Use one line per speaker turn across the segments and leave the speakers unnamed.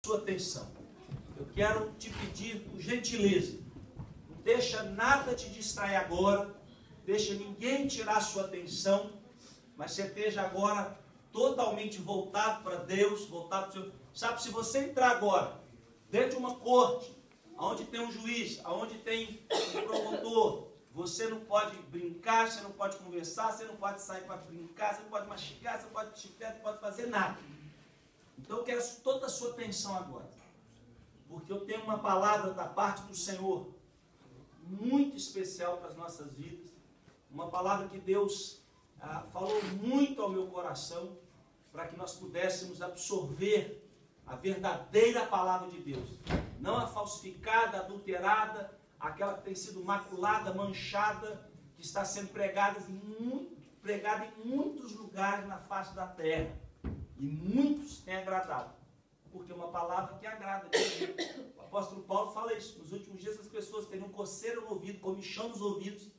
sua atenção. Eu quero te pedir, por gentileza, não deixa nada te distrair agora, deixa ninguém tirar sua atenção, mas você esteja agora totalmente voltado para Deus, voltado para o Senhor. Sabe, se você entrar agora dentro de uma corte, onde tem um juiz, onde tem um promotor, você não pode brincar, você não pode conversar, você não pode sair para brincar, você não pode mastigar, você não pode chiclete, não pode fazer nada. Então eu quero toda a sua atenção agora, porque eu tenho uma palavra da parte do Senhor, muito especial para as nossas vidas, uma palavra que Deus falou muito ao meu coração, para que nós pudéssemos absorver a verdadeira palavra de Deus, não a falsificada, adulterada, aquela que tem sido maculada, manchada, que está sendo pregada em muitos lugares na face da terra. E muitos têm agradado, porque é uma palavra que agrada. O apóstolo Paulo fala isso. Nos últimos dias as pessoas teriam coceira no ouvido, comichão nos ouvidos,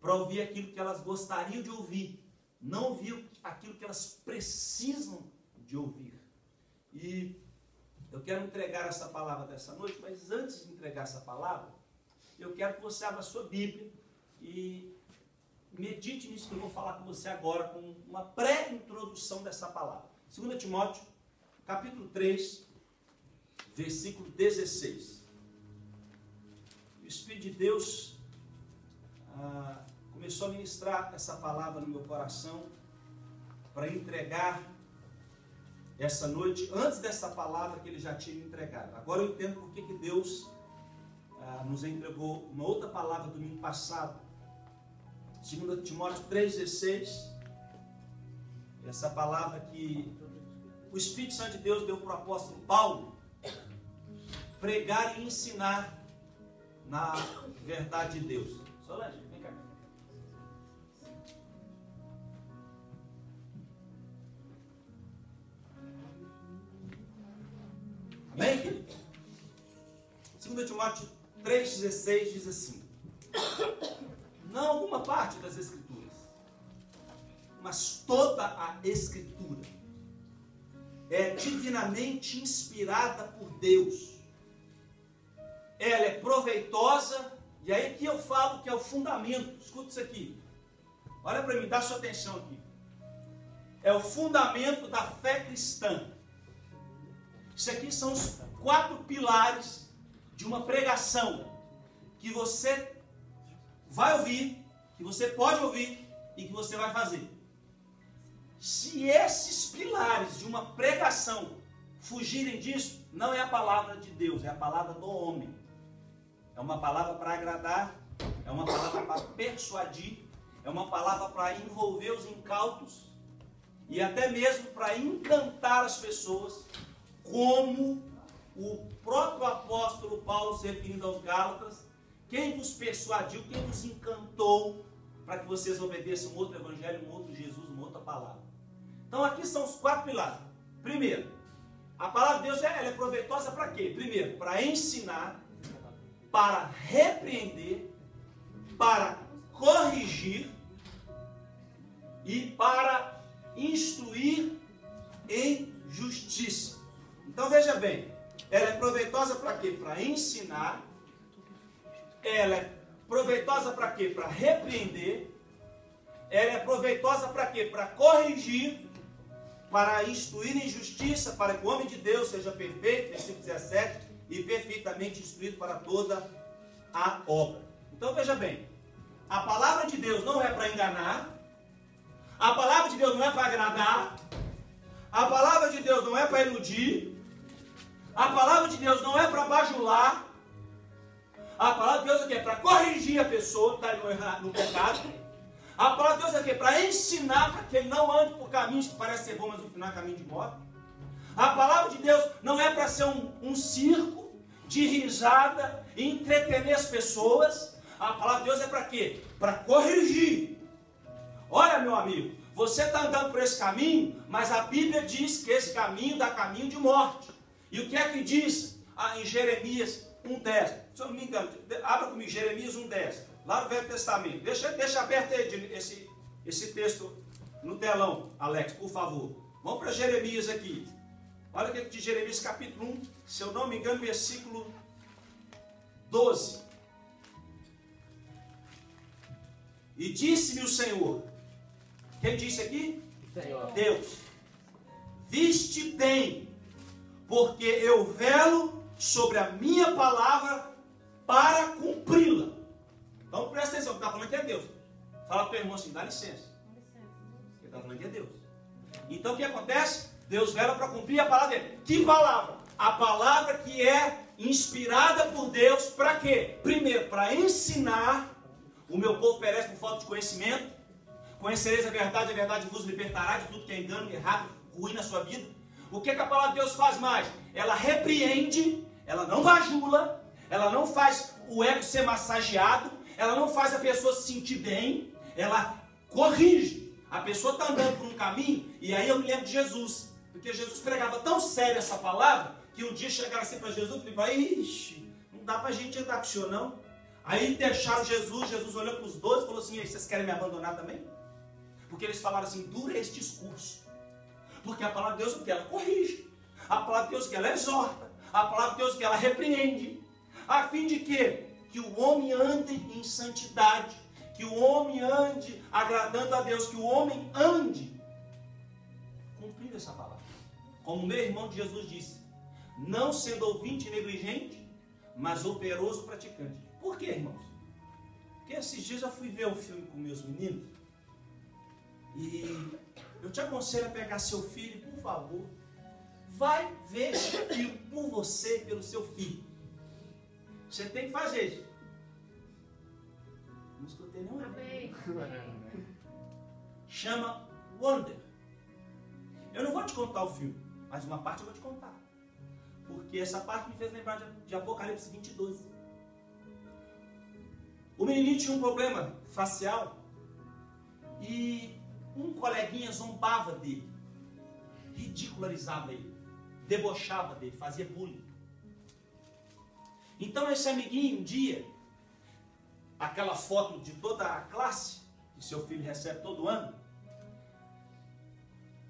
para ouvir aquilo que elas gostariam de ouvir, não ouvir aquilo que elas precisam de ouvir. E eu quero entregar essa palavra dessa noite, mas antes de entregar essa palavra, eu quero que você abra a sua Bíblia e medite nisso que eu vou falar com você agora, com uma pré-introdução dessa palavra. 2 Timóteo, capítulo 3, versículo 16. O Espírito de Deus começou a ministrar essa palavra no meu coração para entregar essa noite, antes dessa palavra que ele já tinha me entregado. Agora eu entendo porque que Deus nos entregou uma outra palavra domingo passado. 2 Timóteo 3,16. Essa palavra que o Espírito Santo de Deus deu para o apóstolo Paulo pregar e ensinar na verdade de Deus. Solange, vem cá. Amém, querido? 2 Timóteo 3,16 diz assim: não alguma parte das Escrituras, mas toda a Escritura é divinamente inspirada por Deus. Ela é proveitosa, e aí que eu falo que é o fundamento. Escuta isso aqui. Olha para mim, dá sua atenção aqui. É o fundamento da fé cristã. Isso aqui são os 4 pilares de uma pregação que você vai ouvir, que você pode ouvir e que você vai fazer. Se esses pilares de uma pregação fugirem disso, não é a palavra de Deus, é a palavra do homem. É uma palavra para agradar, é uma palavra para persuadir, é uma palavra para envolver os incautos e até mesmo para encantar as pessoas, como o próprio apóstolo Paulo, se referindo aos Gálatas: quem vos persuadiu, quem vos encantou para que vocês obedeçam um outro evangelho, um outro Jesus, uma outra palavra. Então aqui são os 4 pilares. Primeiro, a palavra de Deus ela é proveitosa para quê? Primeiro, para ensinar, para repreender, para corrigir e para instruir em justiça. Então veja bem, ela é proveitosa para quê? Para ensinar. Ela é proveitosa para quê? Para repreender. Ela é proveitosa para quê? Para corrigir, para instruir em justiça, para que o homem de Deus seja perfeito, versículo 17, e perfeitamente instruído para toda a obra. Então veja bem, a palavra de Deus não é para enganar, a palavra de Deus não é para agradar, a palavra de Deus não é para iludir, a palavra de Deus não é para bajular, a palavra de Deus aqui é para corrigir a pessoa que está no pecado. A palavra de Deus aqui é para ensinar, para que ele não ande por caminhos que parecem ser bons, mas no final é caminho de morte. A palavra de Deus não é para ser um circo de risada e entretener as pessoas. A palavra de Deus é para quê? Para corrigir. Olha, meu amigo, você está andando por esse caminho, mas a Bíblia diz que esse caminho dá caminho de morte. E o que é que diz em Jeremias 1,10? Se eu não me engano, abra comigo, Jeremias 1,10. Lá no Velho Testamento. Deixa aberto aí esse texto no telão, Alex, por favor. Vamos para Jeremias aqui. Olha o que diz Jeremias capítulo 1, se eu não me engano, versículo 12. E disse-me o Senhor. Quem disse aqui?
Senhor.
Deus. Viste bem, porque eu velo sobre a minha palavra para cumpri-la. Então presta atenção, que está falando que é Deus. Fala para o irmão assim, dá licença. Ele está falando que é Deus. Então o que acontece? Deus vela para cumprir a palavra dele. Que palavra? A palavra que é inspirada por Deus para quê? Primeiro, para ensinar. O meu povo perece por falta de conhecimento. Conhecereis a verdade vos libertará de tudo que é engano, errado, ruim na sua vida. O que a palavra de Deus faz mais? Ela repreende, ela não bajula, ela não faz o ego ser massageado, ela não faz a pessoa se sentir bem, ela corrige. A pessoa está andando por um caminho, e aí eu me lembro de Jesus, porque Jesus pregava tão sério essa palavra, que um dia chegaram assim para Jesus e falaram, ixi, não dá para a gente andar com o senhor não. Aí deixaram Jesus olhou para os 12 e falou assim, vocês querem me abandonar também? Porque eles falaram assim, dura esse discurso. Porque a palavra de Deus, o que ela corrige. A palavra de Deus, que ela exorta. A palavra de Deus, que ela repreende. A fim de quê? Que o homem ande em santidade. Que o homem ande agradando a Deus. Que o homem ande cumprindo essa palavra. Como meu irmão de Jesus disse, não sendo ouvinte negligente, mas operoso praticante. Por quê, irmãos? Porque esses dias eu fui ver o filme com meus meninos. E eu te aconselho a pegar seu filho, por favor. Vai ver esse filme por você, pelo seu filho. Você tem que fazer isso. Não escutei nenhum.
Amém.
Chama Wonder. Eu não vou te contar o filme, mas uma parte eu vou te contar. Porque essa parte me fez lembrar de Apocalipse 20:12. O menininho tinha um problema facial e um coleguinha zombava dele, ridicularizava ele, debochava dele, fazia bullying. Então esse amiguinho, um dia, aquela foto de toda a classe, que seu filho recebe todo ano,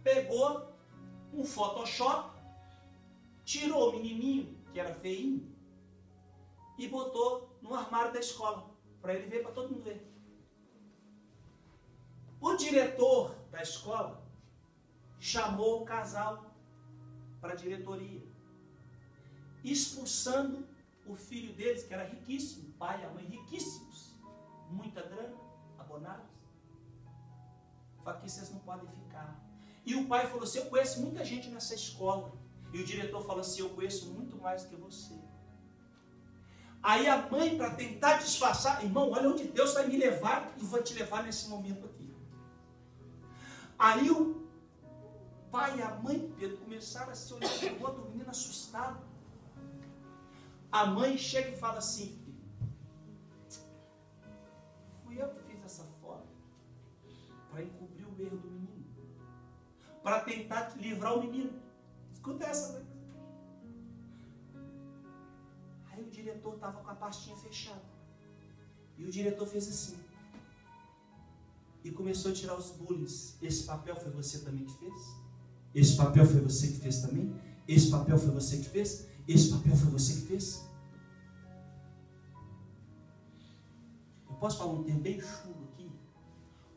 pegou um Photoshop, tirou o menininho, que era feinho, e botou no armário da escola, para ele ver, para todo mundo ver. O diretor da escola chamou o casal para a diretoria, expulsando o filho deles, que era riquíssimo, o pai e a mãe riquíssimos, muita grana, abonados. Falei, aqui vocês não podem ficar. E o pai falou assim, eu conheço muita gente nessa escola. E o diretor falou assim, eu conheço muito mais que você. Aí a mãe, para tentar disfarçar, irmão, olha onde Deus vai me levar e vai te levar nesse momento aqui. Aí o pai e a mãe Pedro começaram a se olhar para o outro, o menino assustado. A mãe chega e fala assim, filho, fui eu que fiz essa foto para encobrir o erro do menino, para tentar livrar o menino. Escuta essa, né? Aí o diretor estava com a pastinha fechada. E o diretor fez assim. E começou a tirar os bullies. Esse papel foi você também que fez? Esse papel foi você que fez também? Esse papel foi você que fez? Esse papel foi você que fez? Eu posso falar um termo bem chulo aqui?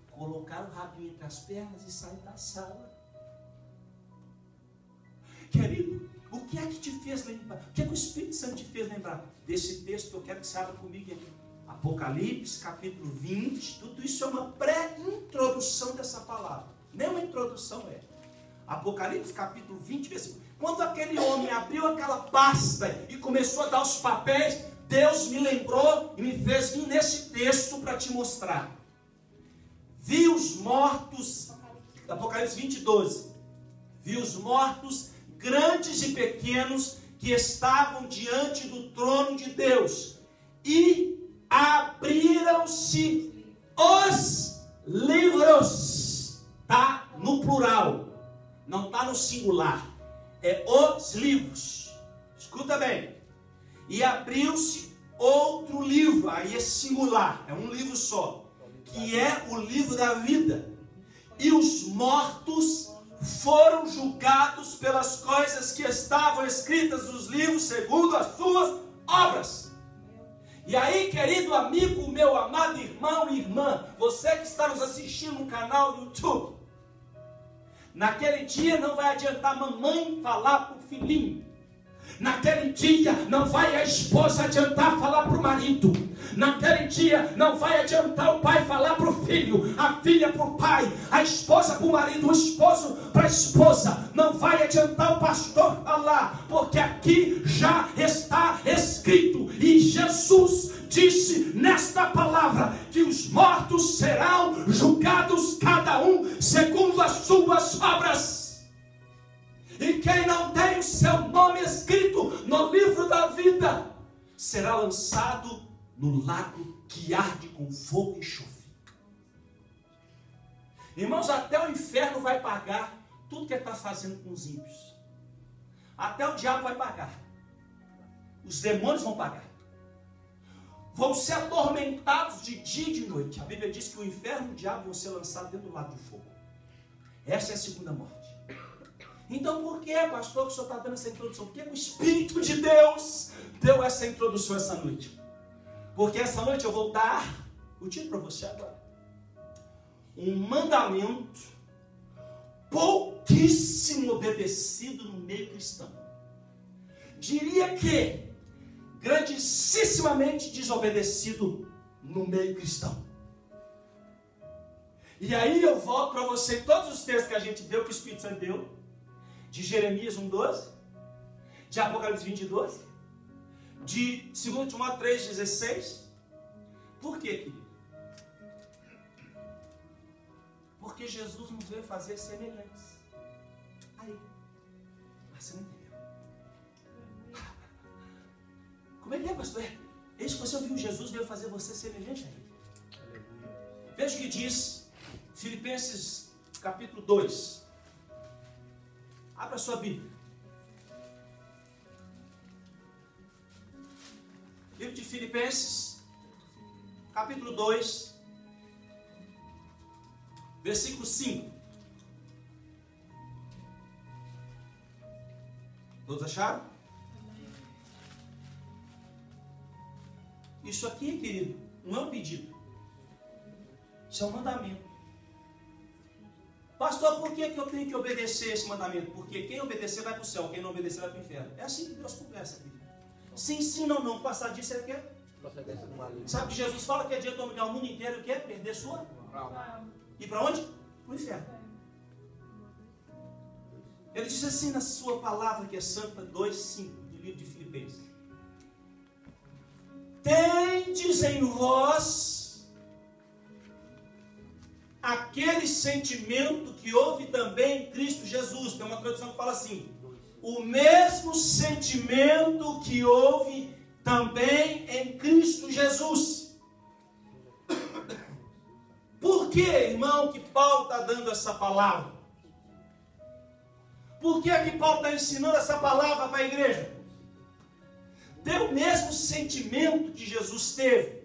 Colocar o rabinho entre as pernas e sair da sala. Querido, o que é que te fez lembrar? O que é que o Espírito Santo te fez lembrar? Desse texto que eu quero que você abra comigo aqui. Apocalipse, capítulo 20. Tudo isso é uma pré-introdução dessa palavra. Nem uma introdução é. Apocalipse, capítulo 20, versículo. Quando aquele homem abriu aquela pasta e começou a dar os papéis, Deus me lembrou e me fez vir nesse texto para te mostrar. Vi os mortos, Apocalipse 20, 12. Vi os mortos, grandes e pequenos, que estavam diante do trono de Deus, e abriram-se os livros. Está no plural, não está no singular, é os livros. Escuta bem. E abriu-se outro livro, aí é singular, é um livro só, que é o livro da vida. E os mortos foram julgados pelas coisas que estavam escritas nos livros segundo as suas obras. E aí, querido amigo, meu amado irmão e irmã, você que está nos assistindo no canal do YouTube, naquele dia não vai adiantar mamãe falar para o filhinho. Naquele dia não vai a esposa adiantar falar para o marido. Naquele dia não vai adiantar o pai falar para o filho, a filha para o pai, a esposa para o marido, o esposo para a esposa. Não vai adiantar o pastor falar, porque aqui já está escrito. E Jesus disse nesta palavra que os mortos serão julgados cada um segundo as suas obras. E quem não tem o seu nome escrito no livro da vida será lançado no lago que arde com fogo e enxofre. Irmãos, até o inferno vai pagar tudo que ele está fazendo com os ímpios. Até o diabo vai pagar. Os demônios vão pagar. Vão ser atormentados de dia e de noite. A Bíblia diz que o inferno e o diabo vão ser lançados dentro do lago de fogo. Essa é a segunda morte. Então por que, pastor, que o senhor está dando essa introdução? Por que o Espírito de Deus deu essa introdução essa noite? Porque essa noite eu vou dar o título para você agora. Um mandamento pouquíssimo obedecido no meio cristão. Diria que grandissimamente desobedecido no meio cristão. E aí eu volto para você todos os textos que a gente deu, que o Espírito Santo deu. De Jeremias 1,12, de Apocalipse 20,12, de 2 Timóteo 3,16. Por quê, querido? Porque Jesus nos veio fazer semelhantes. Aí, mas você não entendeu. Como é que é, pastor? Eis que você ouviu, Jesus veio fazer você semelhante a ele. Veja o que diz Filipenses capítulo 2. Abra a sua Bíblia. Livro de Filipenses, capítulo 2, versículo 5. Todos acharam? Isso aqui, querido, não é um pedido. Isso é um mandamento. Pastor, por que eu tenho que obedecer esse mandamento? Porque quem obedecer vai para o céu, quem não obedecer vai para o inferno. É assim que Deus conversa aqui. Se ensina ou não, passar disso ele quer. Sabe que Jesus fala que adianta dominar o mundo inteiro e quer perder sua? E para onde? Para o inferno. Ele diz assim na sua palavra que é Santa 2,5 do livro de Filipenses. Tendes em vós aquele sentimento que houve também em Cristo Jesus. Tem uma tradução que fala assim: o mesmo sentimento que houve também em Cristo Jesus. Por que, irmão, que Paulo está dando essa palavra? Por que Paulo está ensinando essa palavra para a igreja? Ter o mesmo sentimento que Jesus teve.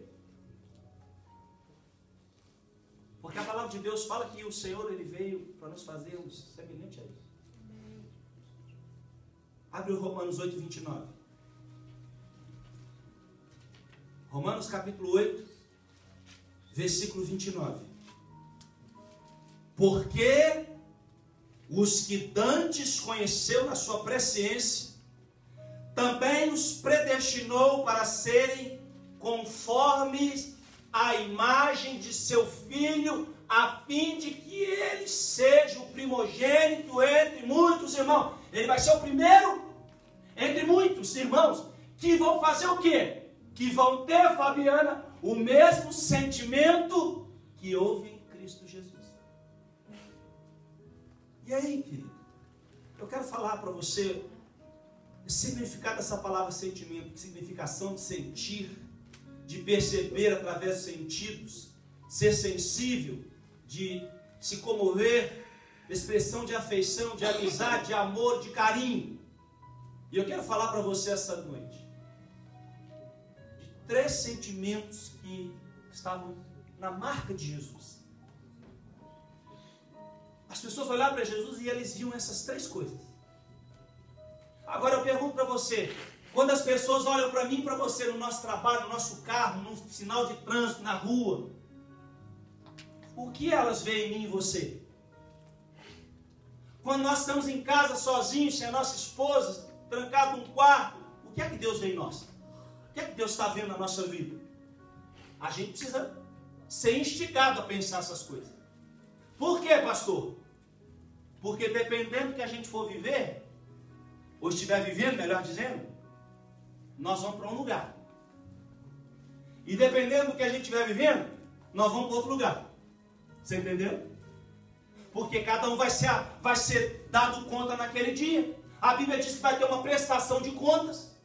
Porque a palavra de Deus fala que o Senhor ele veio para nos fazermos semelhante a Ele. Abre o Romanos 8, 29. Romanos capítulo 8, versículo 29. Porque os que dantes conheceu na sua presciência, também os predestinou para serem conformes à imagem de seu Filho, a fim de que ele seja o primogênito entre muitos irmãos. Ele vai ser o primeiro entre muitos irmãos, que vão fazer o quê? Que vão ter, Fabiana, o mesmo sentimento que houve em Cristo Jesus. E aí, querido, eu quero falar para você o significado dessa palavra sentimento, que significação de sentir, de perceber através dos sentidos, ser sensível, de se comover, expressão de afeição, de amizade, de amor, de carinho. E eu quero falar para você essa noite de 3 sentimentos que estavam na marca de Jesus. As pessoas olhavam para Jesus e eles viam essas três coisas. Agora eu pergunto para você, quando as pessoas olham para mim e para você no nosso trabalho, no nosso carro, no sinal de trânsito, na rua, o que elas veem em mim e você? Quando nós estamos em casa sozinhos, sem a nossa esposa, trancado num quarto, o que é que Deus vê em nós? O que é que Deus está vendo na nossa vida? A gente precisa ser instigado a pensar essas coisas. Por quê, pastor? Porque dependendo do que a gente for viver, ou estiver vivendo, melhor dizendo, nós vamos para um lugar. E dependendo do que a gente estiver vivendo, nós vamos para outro lugar. Você entendeu? Porque cada um vai ser dado conta naquele dia. A Bíblia diz que vai ter uma prestação de contas.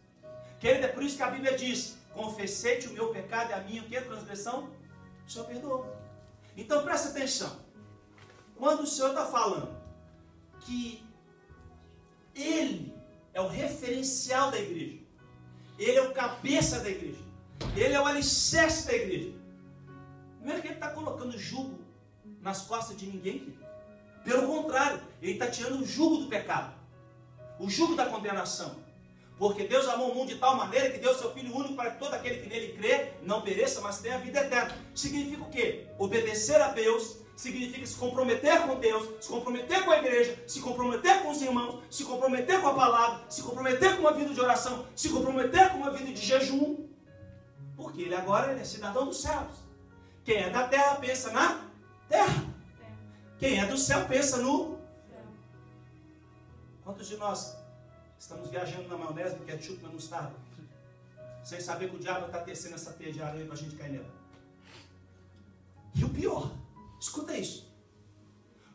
Querido, é por isso que a Bíblia diz: confessei-te o meu pecado e a minha transgressão, o Senhor perdoou. Então presta atenção. Quando o Senhor está falando que Ele é o referencial da igreja, Ele é o cabeça da igreja, Ele é o alicerce da igreja, não é que Ele está colocando jugo nas costas de ninguém, querido. Pelo contrário, Ele está tirando o jugo do pecado, o jugo da condenação. Porque Deus amou o mundo de tal maneira que deu seu Filho único para que todo aquele que nele crê não pereça, mas tenha a vida eterna. Significa o quê? Obedecer a Deus significa se comprometer com Deus, se comprometer com a igreja, se comprometer com os irmãos, se comprometer com a palavra, se comprometer com uma vida de oração, se comprometer com uma vida de jejum. Porque ele é cidadão dos céus. Quem é da terra pensa na terra. Quem é do céu pensa no céu. Quantos de nós estamos viajando na maionese, no ketchup, na mostarda, sem saber que o diabo está tecendo essa teia de aranha para a gente cair nela? E o pior, escuta isso,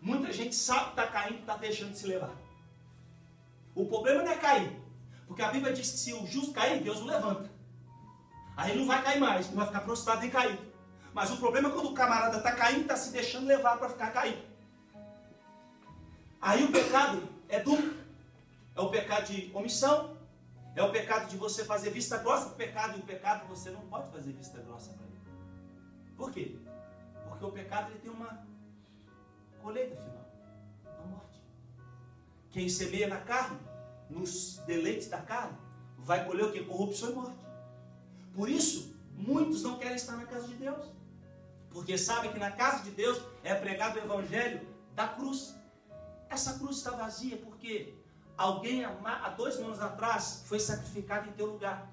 muita gente sabe que está caindo e está deixando de se levar. O problema não é cair, porque a Bíblia diz que se o justo cair, Deus o levanta. Aí ele não vai cair mais, não vai ficar prostrado nem caído. Mas o problema é quando o camarada está caindo e está se deixando levar para ficar caído. Aí o pecado é duplo. É o pecado de omissão, é o pecado de você fazer vista grossa. O pecado você não pode fazer vista grossa para ele. Por quê? Porque o pecado ele tem uma colheita final, a morte. Quem semeia na carne, nos deleites da carne, vai colher o quê? Corrupção e morte. Por isso, muitos não querem estar na casa de Deus, porque sabem que na casa de Deus é pregado o evangelho da cruz. Essa cruz está vazia porque alguém há 2 anos atrás foi sacrificado em teu lugar,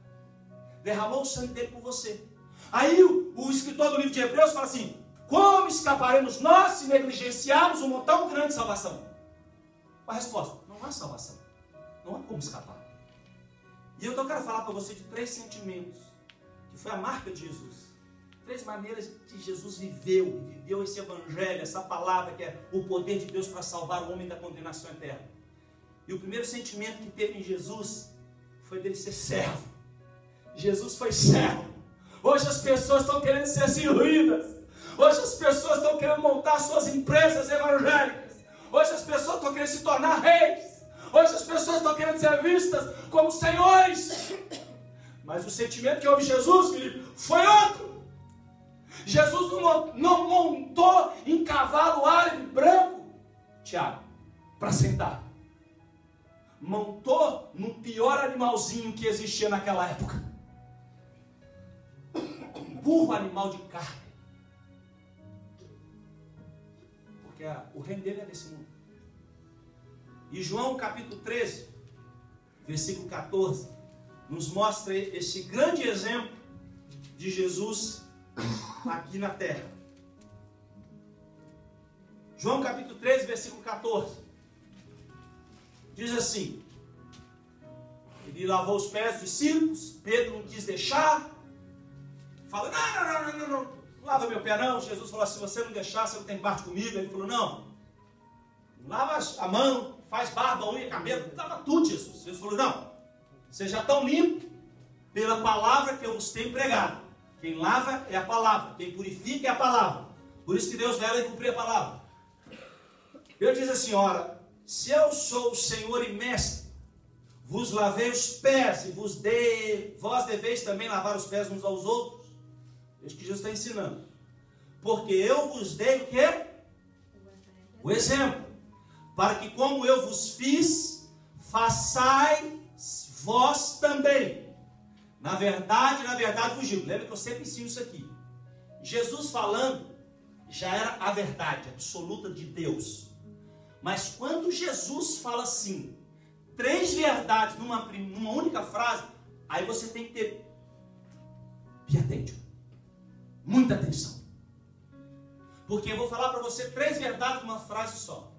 derramou o sangue dele por você. Aí o escritor do livro de Hebreus fala assim: como escaparemos nós se negligenciarmos um montão grande de salvação? A resposta: não há salvação, não há como escapar. E eu quero falar para você de 3 sentimentos que foi a marca de Jesus, 3 maneiras que Jesus viveu esse evangelho, essa palavra que é o poder de Deus para salvar o homem da condenação eterna. E o primeiro sentimento que teve em Jesus foi dele ser servo. Jesus foi servo. Hoje as pessoas estão querendo ser circuídas. Hoje as pessoas estão querendo montar suas empresas evangélicas. Hoje as pessoas estão querendo se tornar reis. Hoje as pessoas estão querendo ser vistas como senhores. Mas o sentimento que houve em Jesus, Felipe, foi outro. Jesus não montou em cavalo árabe branco, Tiago, para sentar. Montou no pior animalzinho que existia naquela época. Um burro animal de carne. Porque o reino dele é desse mundo. E João capítulo 13, versículo 14, nos mostra esse grande exemplo de Jesus aqui na terra. João capítulo 13, versículo 14. Diz assim: ele lavou os pés dos discípulos, Pedro não quis deixar, fala: não lava meu pé não. Jesus falou: se você não deixar, você não tem parte comigo. Ele falou: não, lava a mão, faz barba, unha, cabelo, lava tudo, Jesus. Jesus falou: não, vocês já estão limpos pela palavra que eu vos tenho pregado. Quem lava é a palavra, quem purifica é a palavra. Por isso que Deus vela em cumprir a palavra. Ele diz assim: ora, se eu sou o Senhor e Mestre, vos lavei os pés e vós deveis também lavar os pés uns aos outros. É isso que Jesus está ensinando. Porque eu vos dei o quê? O exemplo. para que como eu vos fiz, façais vós também. Na verdade vos digo. Lembra que eu sempre ensino isso aqui. Jesus falando, já era a verdade absoluta de Deus. Mas quando Jesus fala assim, 3 verdades numa única frase, aí você tem que ter, be atento, muita atenção. Porque eu vou falar para você 3 verdades numa frase só.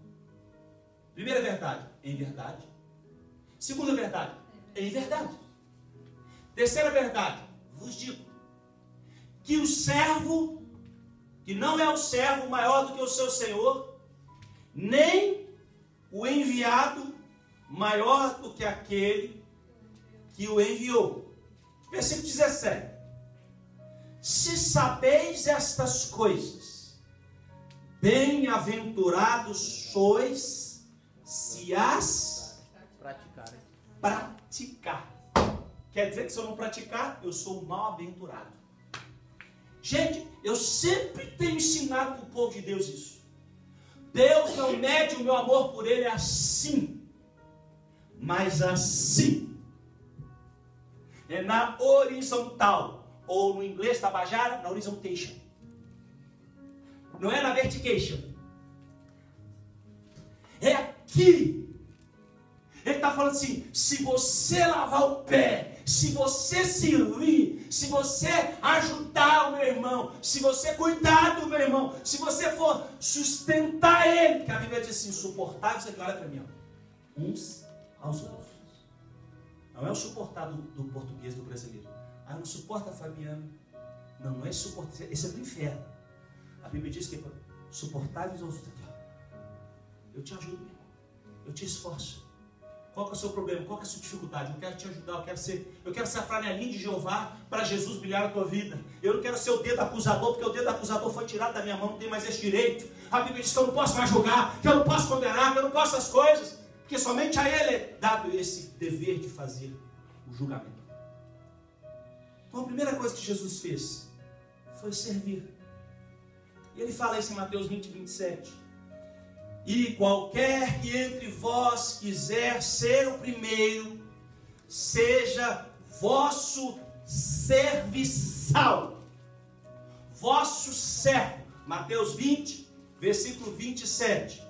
Primeira verdade, em verdade. Segunda verdade, em verdade. Terceira verdade, vos digo, que o servo, que não é o servo maior do que o seu senhor, nem o enviado maior do que aquele que o enviou. Versículo 17. Se sabeis estas coisas, bem-aventurados sois se as praticar. Quer dizer que se eu não praticar, eu sou mal-aventurado. Gente, eu sempre tenho ensinado para o povo de Deus isso. Deus não mede o meu amor por ele assim, mas assim. É na horizontal, ou no inglês Tabajara, na horizontation. Não é na vertication. É aqui. Ele está falando assim, se você lavar o pé, se você servir, se você ajudar o meu irmão, se você cuidar do meu irmão, se você for sustentar ele, porque a Bíblia diz assim, suportar, você olha para mim, ó, uns aos outros. Não é o suportar do português, do brasileiro. Ah, não suporta Fabiano. Não é suportar, esse é do inferno. A Bíblia diz que é suportáveis aos outros. Eu te ajudo, meu irmão. Eu te esforço. Qual que é o seu problema? Qual que é a sua dificuldade? Eu quero te ajudar, eu quero ser a franelinha de Jeová para Jesus brilhar na tua vida. Eu não quero ser o dedo acusador, porque o dedo acusador foi tirado da minha mão, não tem mais esse direito. A Bíblia diz que eu não posso mais julgar, que eu não posso condenar, que eu não posso as coisas, porque somente a Ele é dado esse dever de fazer o julgamento. Então a primeira coisa que Jesus fez foi servir. E Ele fala isso em Mateus 20, 27. E qualquer que entre vós quiser ser o primeiro, seja vosso serviçal, vosso servo. Mateus 20, versículo 27.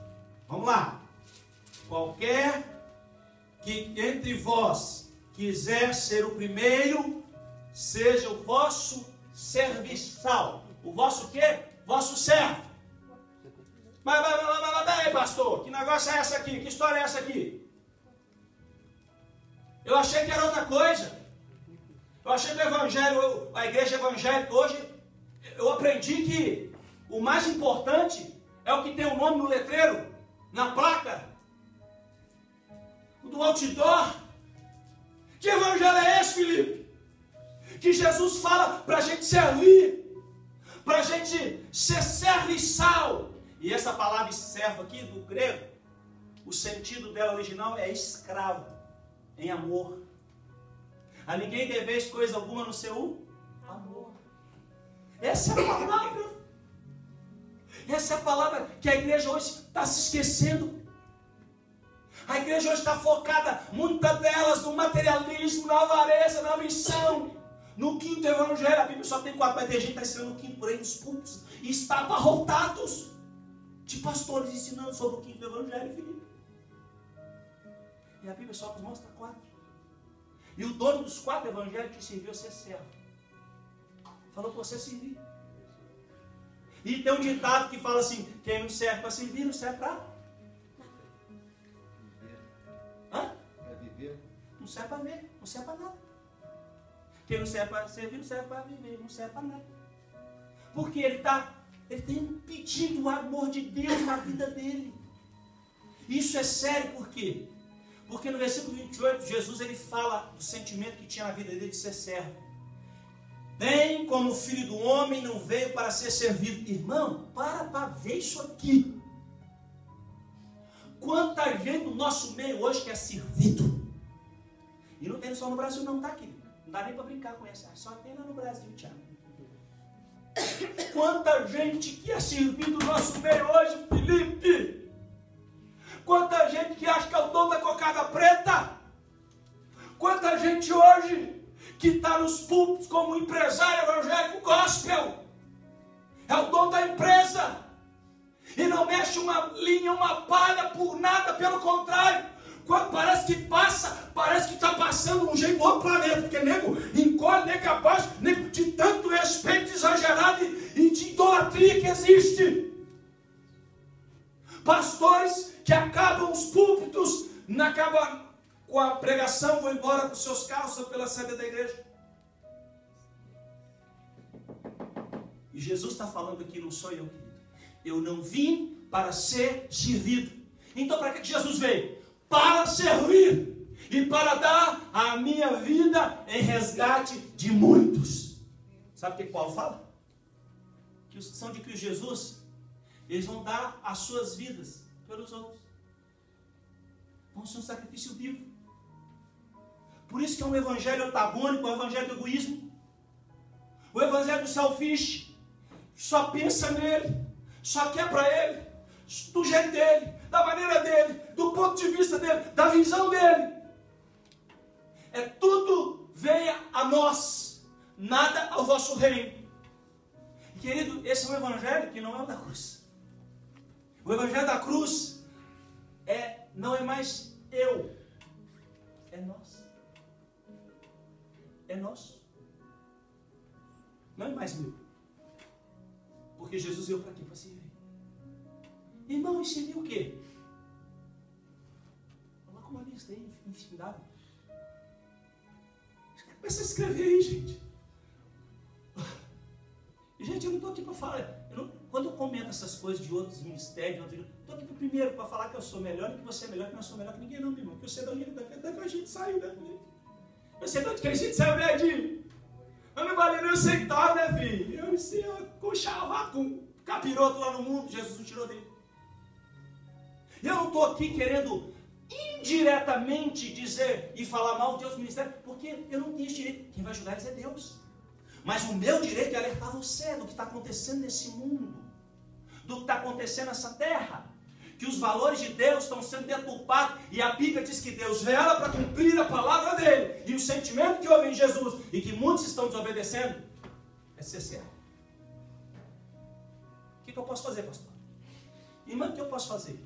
Vamos lá. Qualquer que entre vós quiser ser o primeiro, seja o vosso serviçal. O vosso quê? Vosso servo. Mas, pastor, que negócio é essa aqui? Que história é essa aqui? Eu achei que era outra coisa. Eu achei que o evangelho, a igreja evangélica hoje, eu aprendi que o mais importante é o que tem o nome no letreiro, na placa, do outdoor. Que evangelho é esse, Felipe? Que Jesus fala para a gente servir, para a gente ser serviçal. E essa palavra servo aqui, do grego, o sentido dela original é escravo, em amor. A ninguém deveis coisa alguma no seu amor. Essa é a palavra. Essa é a palavra que a igreja hoje está se esquecendo. A igreja hoje está focada, muitas delas, no materialismo, na avareza, na ambição. No quinto evangelho, a Bíblia só tem 4, mas tem gente que está ensinando o quinto por aí nos púlpitos. E está abarrotados de pastores ensinando sobre o quinto evangelho, Felipe. E a Bíblia só nos mostra 4. E o dono dos 4 evangelhos te serviu a ser servo. Falou para você servir. E tem um ditado que fala assim, quem não serve para servir, não serve para... Hã? Para viver. Não serve para ver, não serve para nada. Quem não serve para servir, não serve para viver, não serve para nada. Porque ele tem impedido o amor de Deus na vida dele. Isso é sério, por quê? Porque no versículo 28, Jesus ele fala do sentimento que tinha na vida dele de ser servo. Bem como o Filho do Homem não veio para ser servido. Irmão, para ver isso aqui. Quanta gente no nosso meio hoje que é servido. E não tem só no Brasil não, tá, querido? Não dá nem para brincar com essa. Só tem lá no Brasil, Thiago. Quanta gente que é servido no nosso meio hoje, Felipe. Quanta gente que acha que é o dom da cocada preta. Quanta gente hoje que está nos púlpitos como empresário evangélico gospel. É o dom da empresa. E não mexe uma linha, uma palha por nada, pelo contrário. Quando parece que passa, parece que está passando um jeito do outro planeta. Porque nego encolhe, nego abaixo, nego de tanto respeito exagerado e de idolatria que existe. Pastores que acabam os púlpitos, acabam com a pregação, vão embora com seus carros ou pela saída da igreja. E Jesus está falando aqui, não sou eu, querido. Eu não vim para ser servido. Então para que Jesus veio? Para servir e para dar a minha vida em resgate de muitos. Sabe o que Paulo fala? Que os que são de Cristo Jesus, eles vão dar as suas vidas pelos outros. Vão ser um sacrifício vivo. Por isso que é um evangelho antagônico, um evangelho do egoísmo. O evangelho do selfish. Só pensa nele, só quer para ele, do jeito dele, da maneira dele, do ponto de vista dele, da visão dele. É tudo venha a nós, nada ao vosso reino. E, querido, esse é um evangelho que não é o da cruz. O evangelho da cruz não é mais eu, é nós. É nós. Não é mais meu. Porque Jesus veio para quê? Para servir. Irmão, e servir o quê? Coloca uma lista aí, infindável. Começa a escrever aí, gente. E, gente, eu não estou aqui para falar. Quando eu comento essas coisas de outros ministérios, estou aqui primeiro para falar que eu sou melhor e que você é melhor, que eu não sou melhor que ninguém, não, meu irmão. Porque eu sei de onde a gente saiu, né, filho? Eu sei de onde que a gente saiu, né, Edinho? Eu não valeu nem um centavo, né, filho? Eu sei, com chavado, com capiroto lá no mundo, Jesus nos tirou dele. Eu não estou aqui querendo indiretamente dizer e falar mal de Deus no ministério, porque eu não tenho esse direito. Quem vai julgar eles é Deus. Mas o meu direito é alertar você do que está acontecendo nesse mundo, do que está acontecendo nessa terra, que os valores de Deus estão sendo deturpados, e a Bíblia diz que Deus vela para cumprir a palavra dele, e o sentimento que houve em Jesus, e que muitos estão desobedecendo, é ser certo. O que eu posso fazer, pastor? Irmão, o que eu posso fazer?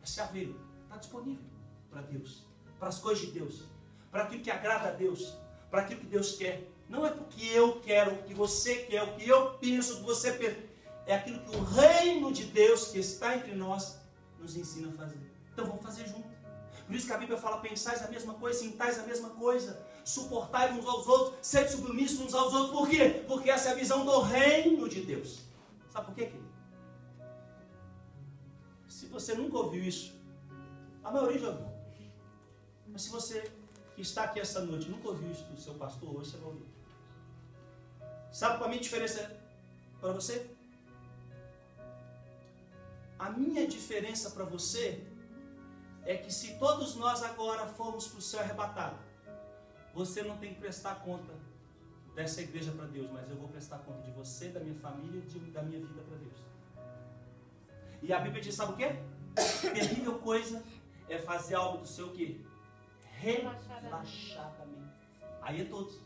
É se abrir, está disponível para Deus, para as coisas de Deus, para aquilo que agrada a Deus, para aquilo que Deus quer. Não é porque eu quero, o que você quer, o que eu penso, o que você pensa. É aquilo que o reino de Deus que está entre nós nos ensina a fazer. Então vamos fazer junto. Por isso que a Bíblia fala, pensais a mesma coisa, sintais a mesma coisa, suportai uns aos outros, sede submissos uns aos outros. Por quê? Porque essa é a visão do reino de Deus. Sabe por quê, querido? Se você nunca ouviu isso, a maioria já ouviu. Mas se você que está aqui essa noite nunca ouviu isso do seu pastor, hoje você vai ouvir. Sabe qual a minha diferença para você? A minha diferença para você é que se todos nós agora formos para o céu arrebatado, você não tem que prestar conta dessa igreja para Deus, mas eu vou prestar conta de você, da minha família e da minha vida para Deus. E a Bíblia diz, sabe o quê? Terrível coisa é fazer algo do seu quê? Relaxadamente. Aí é todos.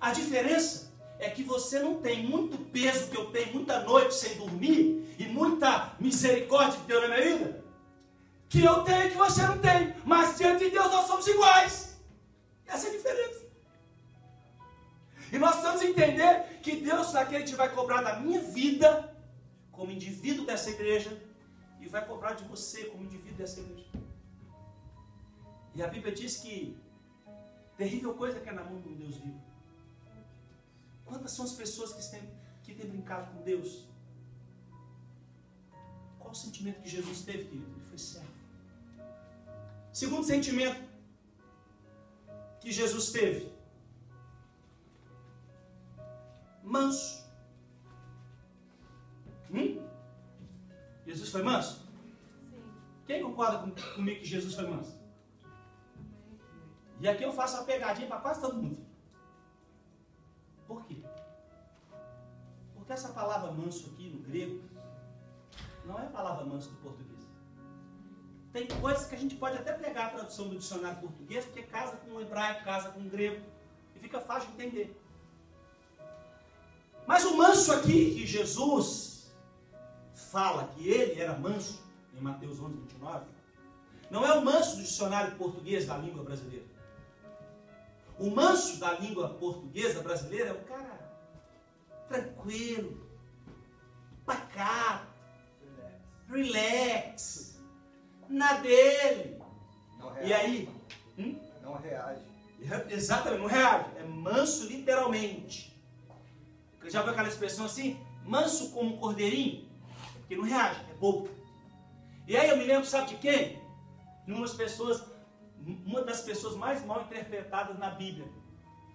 A diferença é que você não tem muito peso que eu tenho, muita noite sem dormir e muita misericórdia de Deus na minha vida, que eu tenho e que você não tem. Mas diante de Deus nós somos iguais. Essa é a diferença. E nós precisamos entender que Deus naquele dia vai cobrar da minha vida como indivíduo dessa igreja e vai cobrar de você como indivíduo dessa igreja. E a Bíblia diz que terrível coisa que é na mão de um Deus vivo. Quantas são as pessoas que têm brincado com Deus? Qual o sentimento que Jesus teve, querido? Ele foi servo. Segundo sentimento que Jesus teve, manso. Jesus foi manso? Sim. Quem concorda comigo que Jesus foi manso? E aqui eu faço uma pegadinha para quase todo mundo. Por quê? Porque essa palavra manso aqui no grego não é a palavra manso do português. tem coisas que a gente pode até pegar a tradução do dicionário português, porque casa com o hebraico, casa com o grego, e fica fácil de entender. Mas o manso aqui, que Jesus fala que ele era manso, em Mateus 11, 29, não é o manso do dicionário português da língua brasileira. O manso da língua portuguesa brasileira é um cara tranquilo, pacato, relax, na dele.
Não reage.
E aí?
Não reage.
Exatamente, não reage. É manso literalmente. Já viu aquela expressão assim? Manso como um cordeirinho? Porque não reage, é bobo. E aí eu me lembro, sabe de quem? Uma das pessoas mais mal interpretadas na Bíblia,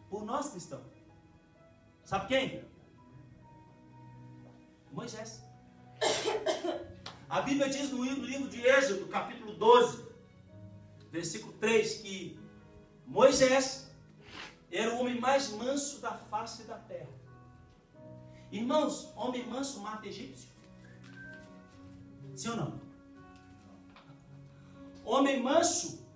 por nós cristãos. Sabe quem? Moisés. A Bíblia diz no livro de Êxodo, capítulo 12, versículo 3, que Moisés era o homem mais manso da face da terra. Irmãos, homem manso mata egípcio? Sim ou não? Homem manso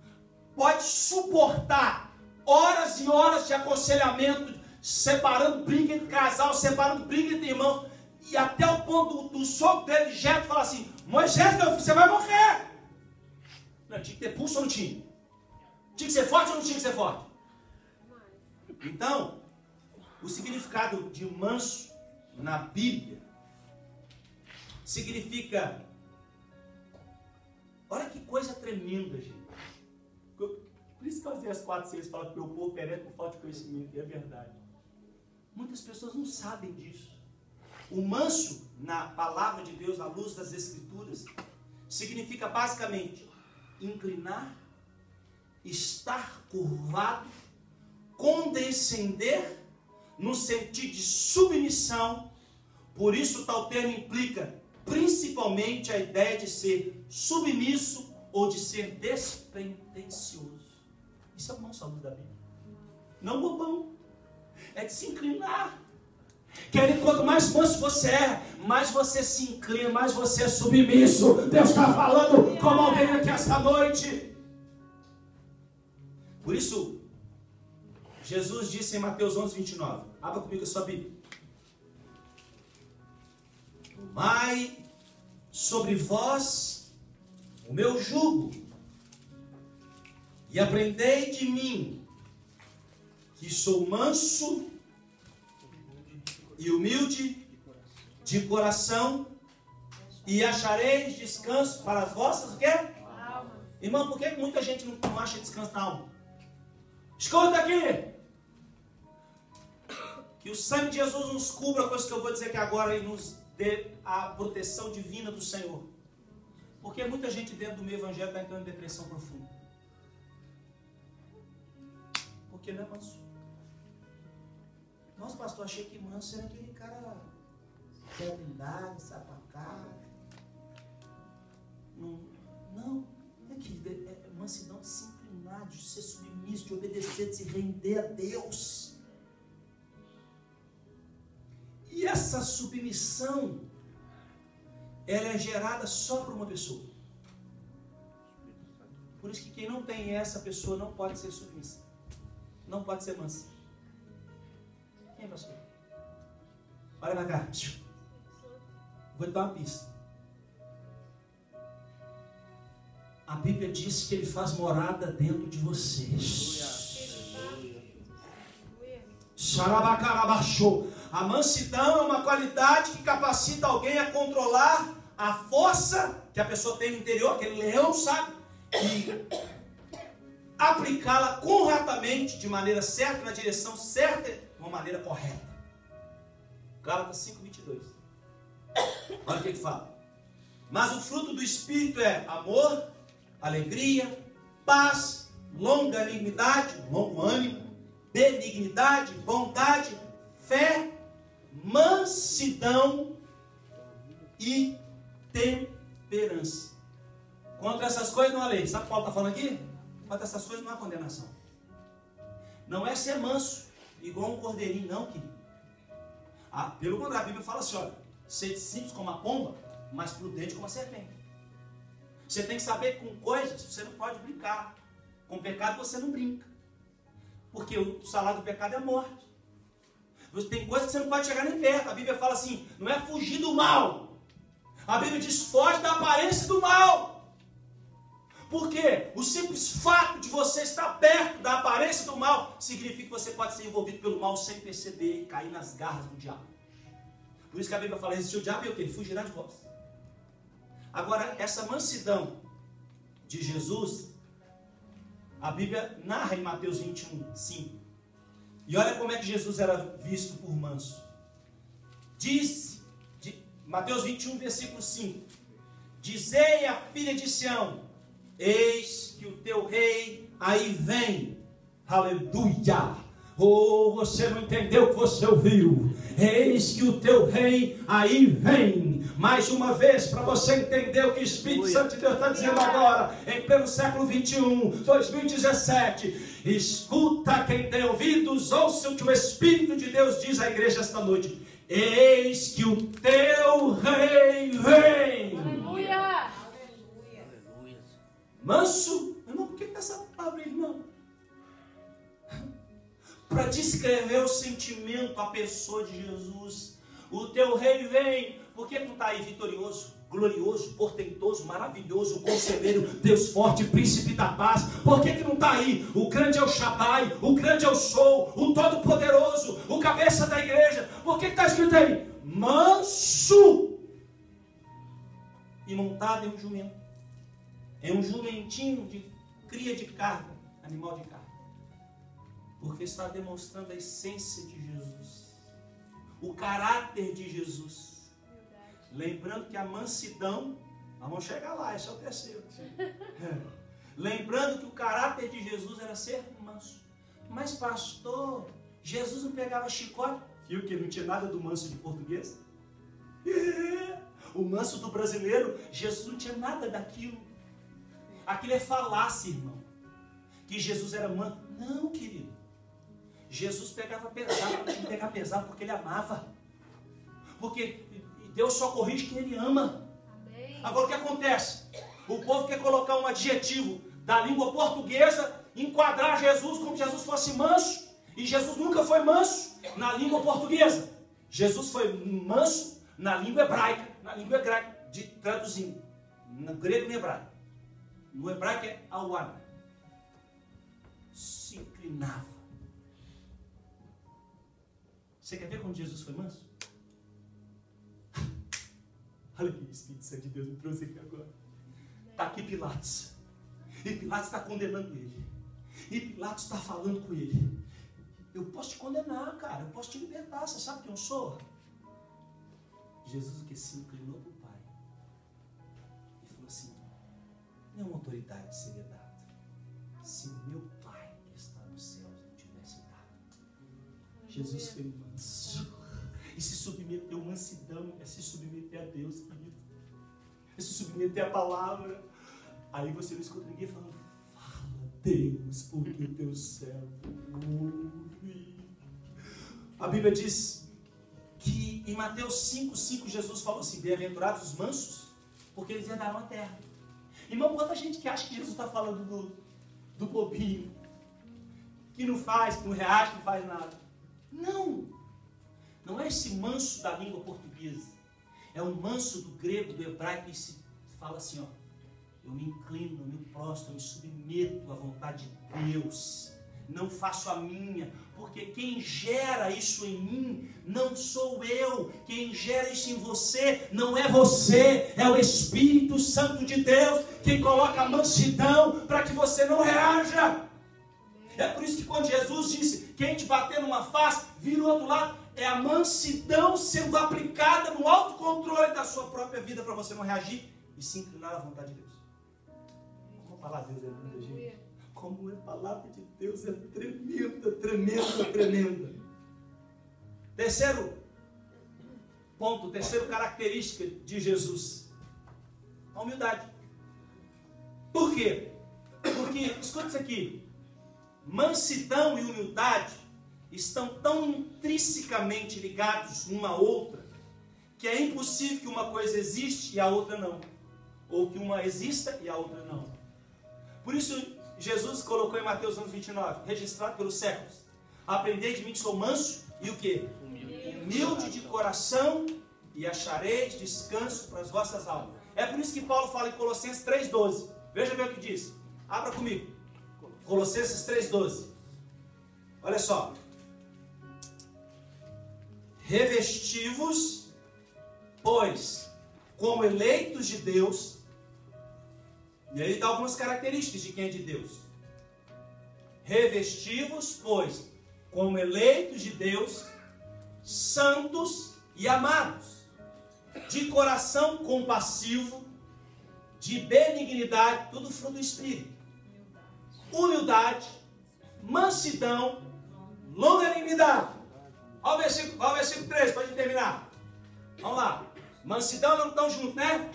pode suportar horas e horas de aconselhamento, separando briga entre casal, separando briga entre irmãos, e até o ponto do sogro dele, Jetro, fala assim: Moisés, meu filho, você vai morrer. Não, tinha que ter pulso ou não tinha? Tinha que ser forte ou não tinha que ser forte? Então, o significado de manso na Bíblia significa, olha que coisa tremenda, gente. Por isso que eu fazia as 4:6 fala que o meu povo perece por falta de conhecimento, e é verdade. Muitas pessoas não sabem disso. O manso, na palavra de Deus, à luz das Escrituras, significa basicamente inclinar, estar curvado, condescender, no sentido de submissão. Por isso tal termo implica principalmente a ideia de ser submisso ou de ser despretensioso. Isso é o manso à luz da Bíblia. Não bobão. É de se inclinar. Querido, quanto mais manso você é, mais você se inclina, mais você é submisso. Deus está falando como alguém aqui esta noite. Por isso, Jesus disse em Mateus 11, 29. Abra comigo a sua Bíblia. Tomai sobre vós o meu jugo e aprendei de mim, que sou manso e humilde de coração, e achareis descanso para as vossas o quê? Alma. Irmão, por que muita gente não acha descanso na alma? Escuta aqui. Que o sangue de Jesus nos cubra com isso que eu vou dizer aqui agora e nos dê a proteção divina do Senhor. Porque muita gente dentro do meu evangelho está entrando em depressão profunda. Porque não é manso. Nossa, pastor, achei que manso era aquele cara blindado, sapacado. Não. É mansidão de se inclinar, de ser submisso, de obedecer, de se render a Deus. E essa submissão, ela é gerada só por uma pessoa. Por isso que quem não tem essa pessoa não pode ser submissa. Não pode ser mansa. Quem é, pastor? Olha pra cá. Vou te dar uma pista. A Bíblia diz que Ele faz morada dentro de vocês. Xarabacarabachou. A mansidão é uma qualidade que capacita alguém a controlar a força que a pessoa tem no interior, aquele leão, sabe? E aplicá-la corretamente, de maneira certa, na direção certa, de uma maneira correta. Gálatas 5:22. Olha o que ele fala. Mas o fruto do Espírito é amor, alegria, paz, longanimidade, longo ânimo, benignidade, bondade, fé, mansidão e temperança. Contra essas coisas não há lei. Sabe o que Paulo está falando aqui? Contra essas coisas não há condenação. Não é ser manso, igual um cordeirinho, não, querido. Pelo contrário, a Bíblia fala assim, olha, ser simples como a pomba, mas prudente como a serpente. Você tem que saber que com coisas você não pode brincar. Com pecado você não brinca. Porque o salário do pecado é a morte. Tem coisas que você não pode chegar nem perto. A Bíblia fala assim, não é fugir do mal. A Bíblia diz, foge da aparência do mal. Por quê? O simples fato de você estar perto da aparência do mal significa que você pode ser envolvido pelo mal sem perceber e cair nas garras do diabo. Por isso que a Bíblia fala, resistir o diabo e o quê? Ele fugirá de vós. Agora, essa mansidão de Jesus, a Bíblia narra em Mateus 21, 5. E olha como é que Jesus era visto por manso. Diz, Mateus 21, versículo 5. Dizei à filha de Sião, eis que o teu rei aí vem. Aleluia! Oh, você não entendeu o que você ouviu. Eis que o teu rei aí vem. Mais uma vez, para você entender o que o Espírito Santo de Deus está dizendo agora, em pleno século 21, 2017. Escuta, quem tem ouvidos, ouça o que o Espírito de Deus diz à igreja esta noite. Eis que o teu rei vem.
Aleluia!
Manso? Irmão, por que está essa palavra aí, irmão? Para descrever o sentimento, a pessoa de Jesus. O teu rei vem. Por que não está aí vitorioso, glorioso, portentoso, maravilhoso, conselheiro, Deus forte, príncipe da paz? Por que não está aí? O grande é o Shaddai, o grande é o Sou, o todo-poderoso, o cabeça da igreja. Por que está escrito aí? Manso e montado em um jumento. É um jumentinho de cria de carne, animal de carne. Porque está demonstrando a essência de Jesus, o caráter de Jesus. Lembrando que a mansidão, nós vamos chegar lá, esse é o terceiro. Lembrando que o caráter de Jesus era ser manso. Mas pastor, Jesus não pegava chicote? Viu que não tinha nada do manso de português? O manso do brasileiro, Jesus não tinha nada daquilo. Aquilo é falácia, irmão. Que Jesus era manso. Não, querido. Jesus pegava pesado, tinha que pegar pesado porque ele amava. Porque Deus só corrige quem ele ama. Amém. Agora o que acontece? O povo quer colocar um adjetivo da língua portuguesa, enquadrar Jesus como se Jesus fosse manso. E Jesus nunca foi manso na língua portuguesa. Jesus foi manso na língua hebraica. Na língua hebraica, traduzindo. No grego e no hebraico. No hebraico é awan. Se inclinava. Você quer ver como Jesus foi manso? Olha que o Espírito Santo de Deus me trouxe aqui agora. Está aqui Pilatos. E Pilatos está condenando ele. E Pilatos está falando com ele. Eu posso te condenar, cara. Eu posso te libertar. Você sabe quem eu sou? Jesus o que se inclinou para o Pai. E falou assim, nenhuma autoridade seria dada se meu Pai que está nos céus não tivesse dado. Jesus foi manso. E se submeteu, mansidão é se submeter a Deus, querido. É se submeter à palavra. Aí você não escuta ninguém falando, fala Deus, porque o teu servo ouve. A Bíblia diz que em Mateus 5:5 Jesus falou assim, bem-aventurados os mansos, porque eles herdarão a terra. Irmão, quanta gente que acha que Jesus está falando do bobinho, que não faz, que não reage, que não faz nada. Não! Não é esse manso da língua portuguesa. É o manso do grego, do hebraico, que se fala assim, ó. Eu me inclino, eu me prostro, eu me submeto à vontade de Deus. Não faço a minha. Porque quem gera isso em mim não sou eu. Quem gera isso em você não é você. É o Espírito Santo de Deus. Quem coloca a mansidão para que você não reaja. É por isso que quando Jesus disse, quem te bater numa face, vira o outro lado. É a mansidão sendo aplicada no autocontrole da sua própria vida para você não reagir e se inclinar à vontade de Deus. Como a palavra de Deus é linda, gente. Como a palavra de Deus é tremenda, tremenda, tremenda. Terceiro ponto, terceira característica de Jesus. A humildade. Por quê? Porque, escuta isso aqui. Mansidão e humildade estão tão intrinsecamente ligados uma à outra, que é impossível que uma coisa existe e a outra não. ou que uma exista e a outra não. Por isso Jesus colocou em Mateus 11:29, registrado pelos séculos: aprendei de mim que sou manso e o quê? Humilde de coração, e achareis descanso para as vossas almas. É por isso que Paulo fala em Colossenses 3:12. Veja bem o que diz. Abra comigo. Colossenses 3:12. Olha só. Revesti-vos, pois, como eleitos de Deus. E aí dá algumas características de quem é de Deus. Revesti-vos, pois, como eleitos de Deus, santos e amados, de coração compassivo, de benignidade, tudo fruto do Espírito, humildade, mansidão, longanimidade. Olha o versículo 3, para a gente terminar. Vamos lá. Mansidão, não estão juntos, né?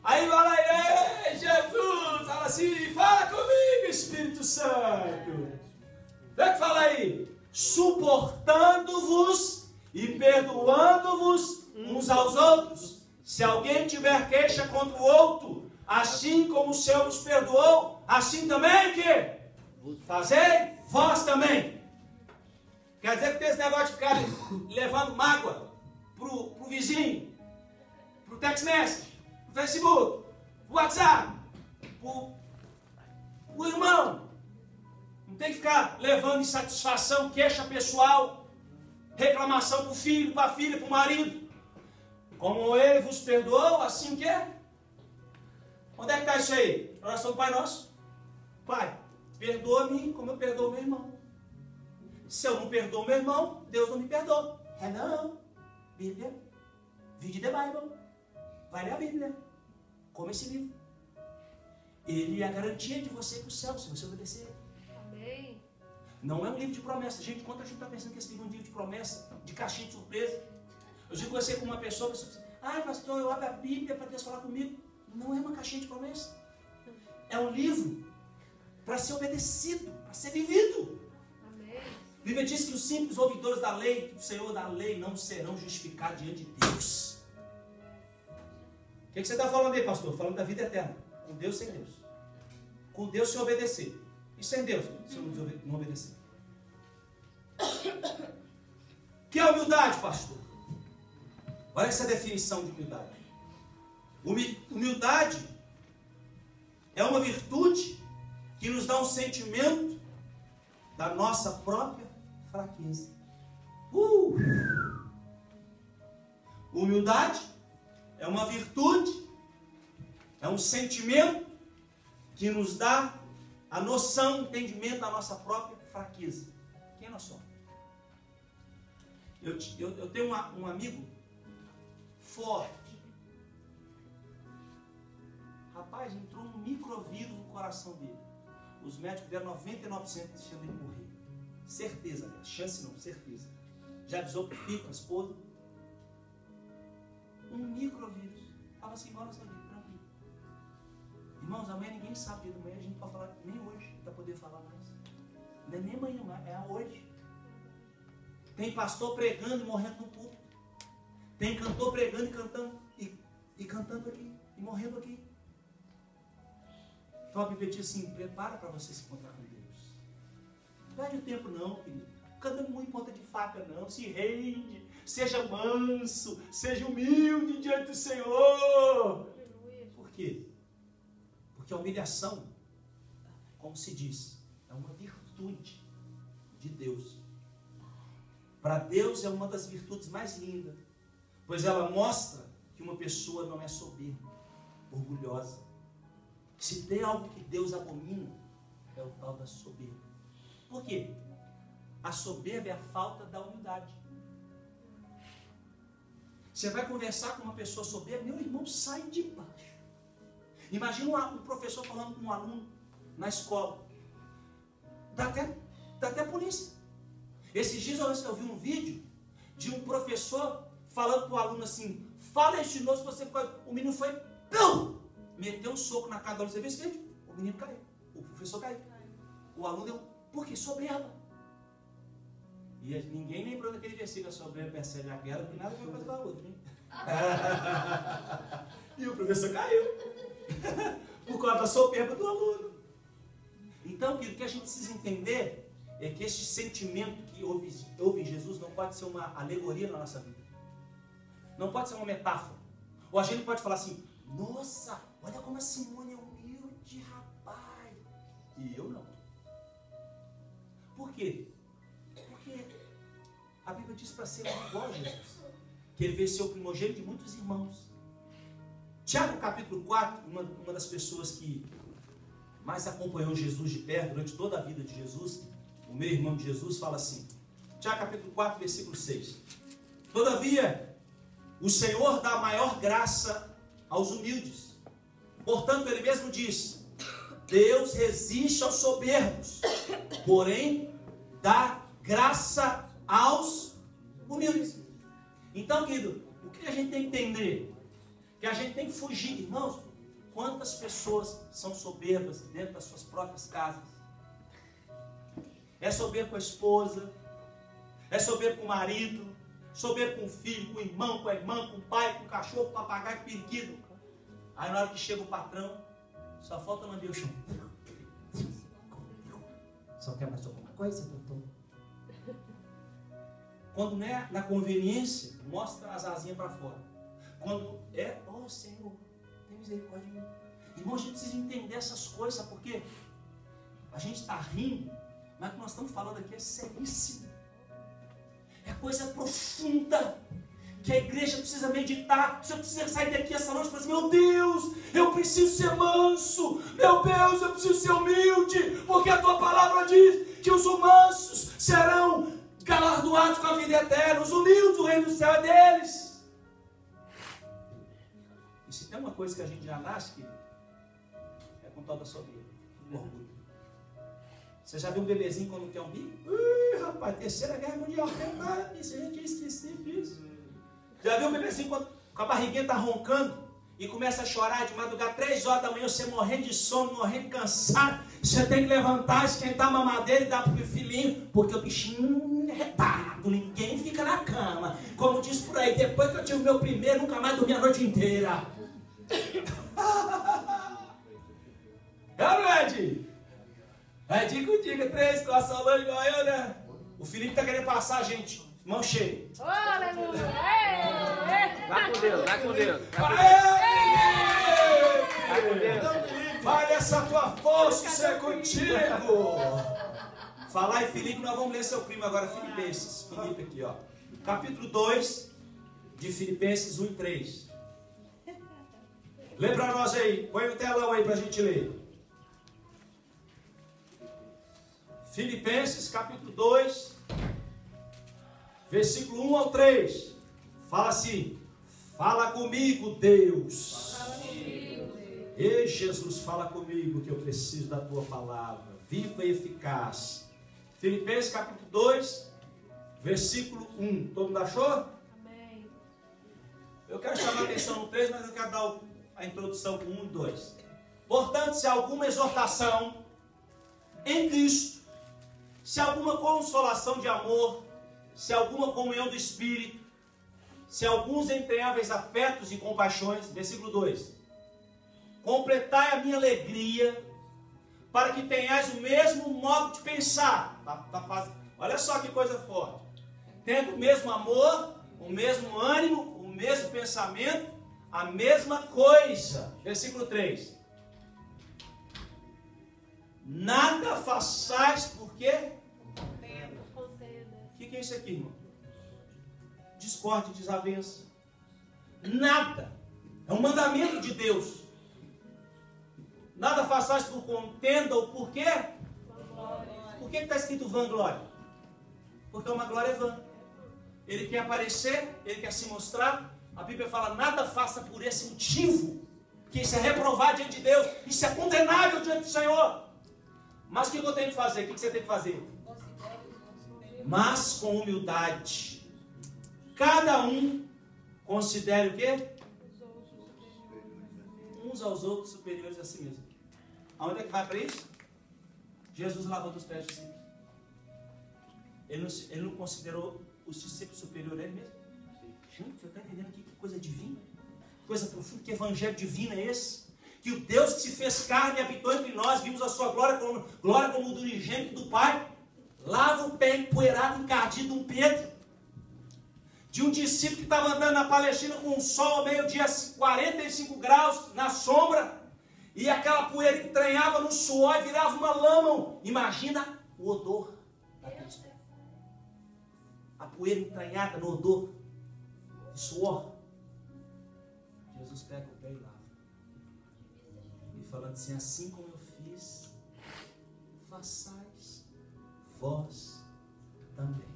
Aí fala aí, Jesus, fala assim, fala comigo, Espírito Santo. Vem que fala aí. Suportando-vos e perdoando-vos uns aos outros. Se alguém tiver queixa contra o outro, assim como o Senhor vos perdoou, assim também o quê? Fazei vós também. Quer dizer que tem esse negócio de ficar levando mágoa pro vizinho, pro text message, pro Facebook, pro WhatsApp, pro irmão. Não tem que ficar levando insatisfação, queixa pessoal, reclamação pro filho, pra filha, pro marido. Como ele vos perdoou, assim que é. Onde é que está isso aí? Oração do Pai Nosso. Pai, perdoa-me como eu perdoo meu irmão. Se eu não perdoo meu irmão, Deus não me perdoa. É não. Bíblia. Read the Bible. Vai ler a Bíblia. Come esse livro. Ele é a garantia de você ir para o céu, se você obedecer. Amém. Não é um livro de promessa. Gente, quanto a gente está pensando que esse livro é um livro de promessa, de caixinha de surpresa? Eu digo você com uma pessoa diz, pastor, eu abro a Bíblia para Deus falar comigo. Não é uma caixinha de promessa. É um livro para ser obedecido, para ser vivido. Amém. A Bíblia diz que os simples ouvidores da lei, do Senhor da lei, não serão justificados diante de Deus. O que você está falando aí, pastor? Falando da vida eterna. Com Deus, sem Deus. Com Deus, se obedecer. E sem Deus, se não obedecer. O que é humildade, pastor? Olha essa definição de humildade. Humildade é uma virtude que nos dá um sentimento da nossa própria fraqueza. Humildade é uma virtude, é um sentimento que nos dá a noção, o entendimento da nossa própria fraqueza. Quem nós somos? Eu tenho um amigo forte. Rapaz, entrou um microvírus no coração dele. Os médicos deram 99% de chance de morrer. Certeza, chance não, certeza. Já avisou para o filho, para a esposa. Um microvírus. Estava assim, embora nessa vida, tranquilo. Irmãos, amanhã ninguém sabe, dia de manhã a gente não pode falar, nem hoje, para poder falar mais. Não é nem amanhã, é hoje. Tem pastor pregando e morrendo no púlpito. Tem cantor pregando e cantando, e cantando aqui, e morrendo aqui. Então a Bíblia diz assim, prepara para você se encontrar com Deus. Não perde o tempo não, querido. Canta muito em ponta de faca não, se rende, seja manso, seja humilde diante do Senhor. Por quê? Porque a humilhação, como se diz, é uma virtude de Deus. Para Deus é uma das virtudes mais lindas, pois ela mostra que uma pessoa não é soberba, orgulhosa. Se tem algo que Deus abomina, é o tal da soberba. Por quê? A soberba é a falta da humildade. Você vai conversar com uma pessoa soberba, meu irmão, sai de baixo. Imagina um professor falando com um aluno na escola. Dá até a polícia. Esses dias eu vi um vídeo de um professor falando para o aluno assim, fala este novo, se você for... O menino foi, pum! Meteu um soco na cara do aluno. Você viu esse vídeo? O menino caiu. O professor caiu. O aluno deu, por quê? Soberba. E ninguém lembrou daquele versículo, a soberba percebe a guerra, porque nada foi coisa da outra, hein? E o professor caiu. Por causa da soberba do aluno. Então, querido, o que a gente precisa entender é que esse sentimento que houve em Jesus não pode ser uma alegoria na nossa vida. Não pode ser uma metáfora. Ou a gente pode falar assim, nossa, olha como a Simone é humilde, rapaz. E eu não. Por quê? Porque a Bíblia diz para ser igual a Jesus. Que ele veio ser o primogênito de muitos irmãos. Tiago capítulo 4, uma das pessoas que mais acompanhou Jesus de perto durante toda a vida de Jesus, o meu irmão de Jesus, fala assim, Tiago capítulo 4, versículo 6. Todavia, o Senhor dá maior graça aos humildes. Portanto, ele mesmo diz, Deus resiste aos soberbos, porém, dá graça aos humildes. Então, querido, o que a gente tem que entender? Que a gente tem que fugir, irmãos. Quantas pessoas são soberbas dentro das suas próprias casas? É soberbo com a esposa, é soberbo com o marido, soberbo com o filho, com o irmão, com a irmã, com o pai, com o cachorro, com o papagaio, com o periquito. Aí na hora que chega o patrão, só falta lamber o chão. Só quer mais alguma coisa, doutor? Quando não é na conveniência, mostra as asinhas para fora. Quando é, ó Senhor, tem misericórdia de mim. Irmão, a gente precisa entender essas coisas, sabe por quê? A gente está rindo, mas o que nós estamos falando aqui é seríssimo. É coisa profunda, que a igreja precisa meditar. Você precisa sair daqui essa noite e falar assim, meu Deus, eu preciso ser manso. Meu Deus, eu preciso ser humilde, porque a tua palavra diz que os mansos serão galardoados com a vida eterna. Os humildes, o reino do céu é deles. E se tem uma coisa que a gente já nasce, querido, é com tal da soberba, o orgulho. Você já viu um bebezinho quando tem um bico? Rapaz, Terceira Guerra Mundial, isso a gente tinha esquecido disso. Já viu um bebezinho quando com a barriguinha está roncando e começa a chorar de madrugada, 3 horas da manhã, você morrendo de sono, morrendo de cansado, você tem que levantar, esquentar a mamadeira e dar para o filhinho, porque o bichinho é retado, ninguém fica na cama. Como diz por aí, depois que eu tive o meu primeiro, nunca mais dormi a noite inteira. É, Ed? É diga, 3, situação longe igual eu, né? O Felipe está querendo passar, gente, mão cheia.
Aleluia!
Vai com Deus, vai com Deus.
Vai com Deus. Vai nessa tua força, isso é contigo. Falar em Filipe, nós vamos ler seu primo agora, Filipenses. Filipe aqui, ó. Capítulo 2 de Filipenses 1 e 3. Lê para nós aí, põe no telão aí para a gente ler. Filipenses, capítulo 2, versículo 1 ao 3. Fala assim, fala comigo, Deus.
Fala comigo, Deus.
Ei, Jesus, fala comigo que eu preciso da tua palavra, viva e eficaz. Filipenses, capítulo 2, versículo 1. Todo mundo achou?
Amém.
Eu quero chamar a atenção no 3, mas eu quero dar a introdução com 1 e 2. Portanto, se há alguma exortação em Cristo, se há alguma consolação de amor, se há alguma comunhão do Espírito, se há alguns entranháveis afetos e compaixões, versículo 2. Completai a minha alegria, para que tenhais o mesmo modo de pensar. Olha só que coisa forte. Tendo o mesmo amor, o mesmo ânimo, o mesmo pensamento, a mesma coisa. Versículo 3. Nada façais por quê? O que é isso aqui, irmão? Discórdia, desavença. Nada. É um mandamento de Deus. Nada façais por contenda ou por quê? Por que está escrito vanglória? Porque uma glória é vã. Ele quer aparecer, ele quer se mostrar. A Bíblia fala, nada faça por esse motivo. Que isso é reprovado diante de Deus. Isso é condenável diante do Senhor. Mas o que eu tenho que fazer? O que você tem que fazer? Mas com humildade. Cada um considere o quê? Uns aos outros superiores a si mesmo. Aonde é que vai para isso? Jesus lavando os pés de discípulos. Ele não considerou os discípulos superiores a ele mesmo? Gente, você está entendendo que coisa divina? Que coisa profunda, que evangelho divino é esse? que o Deus que se fez carne e habitou entre nós, vimos a sua glória como o do unigênito do Pai, lava o pé empoeirado, encardido de um Pedro, de um discípulo que estava andando na Palestina com o sol ao meio-dia, 45 graus, na sombra, e aquela poeira entranhava no suor e virava uma lama. Imagina o odor daqueles pés. A poeira entranhada no odor do suor. Jesus pega o pé e lava. E falando assim como eu fiz, façais vós também.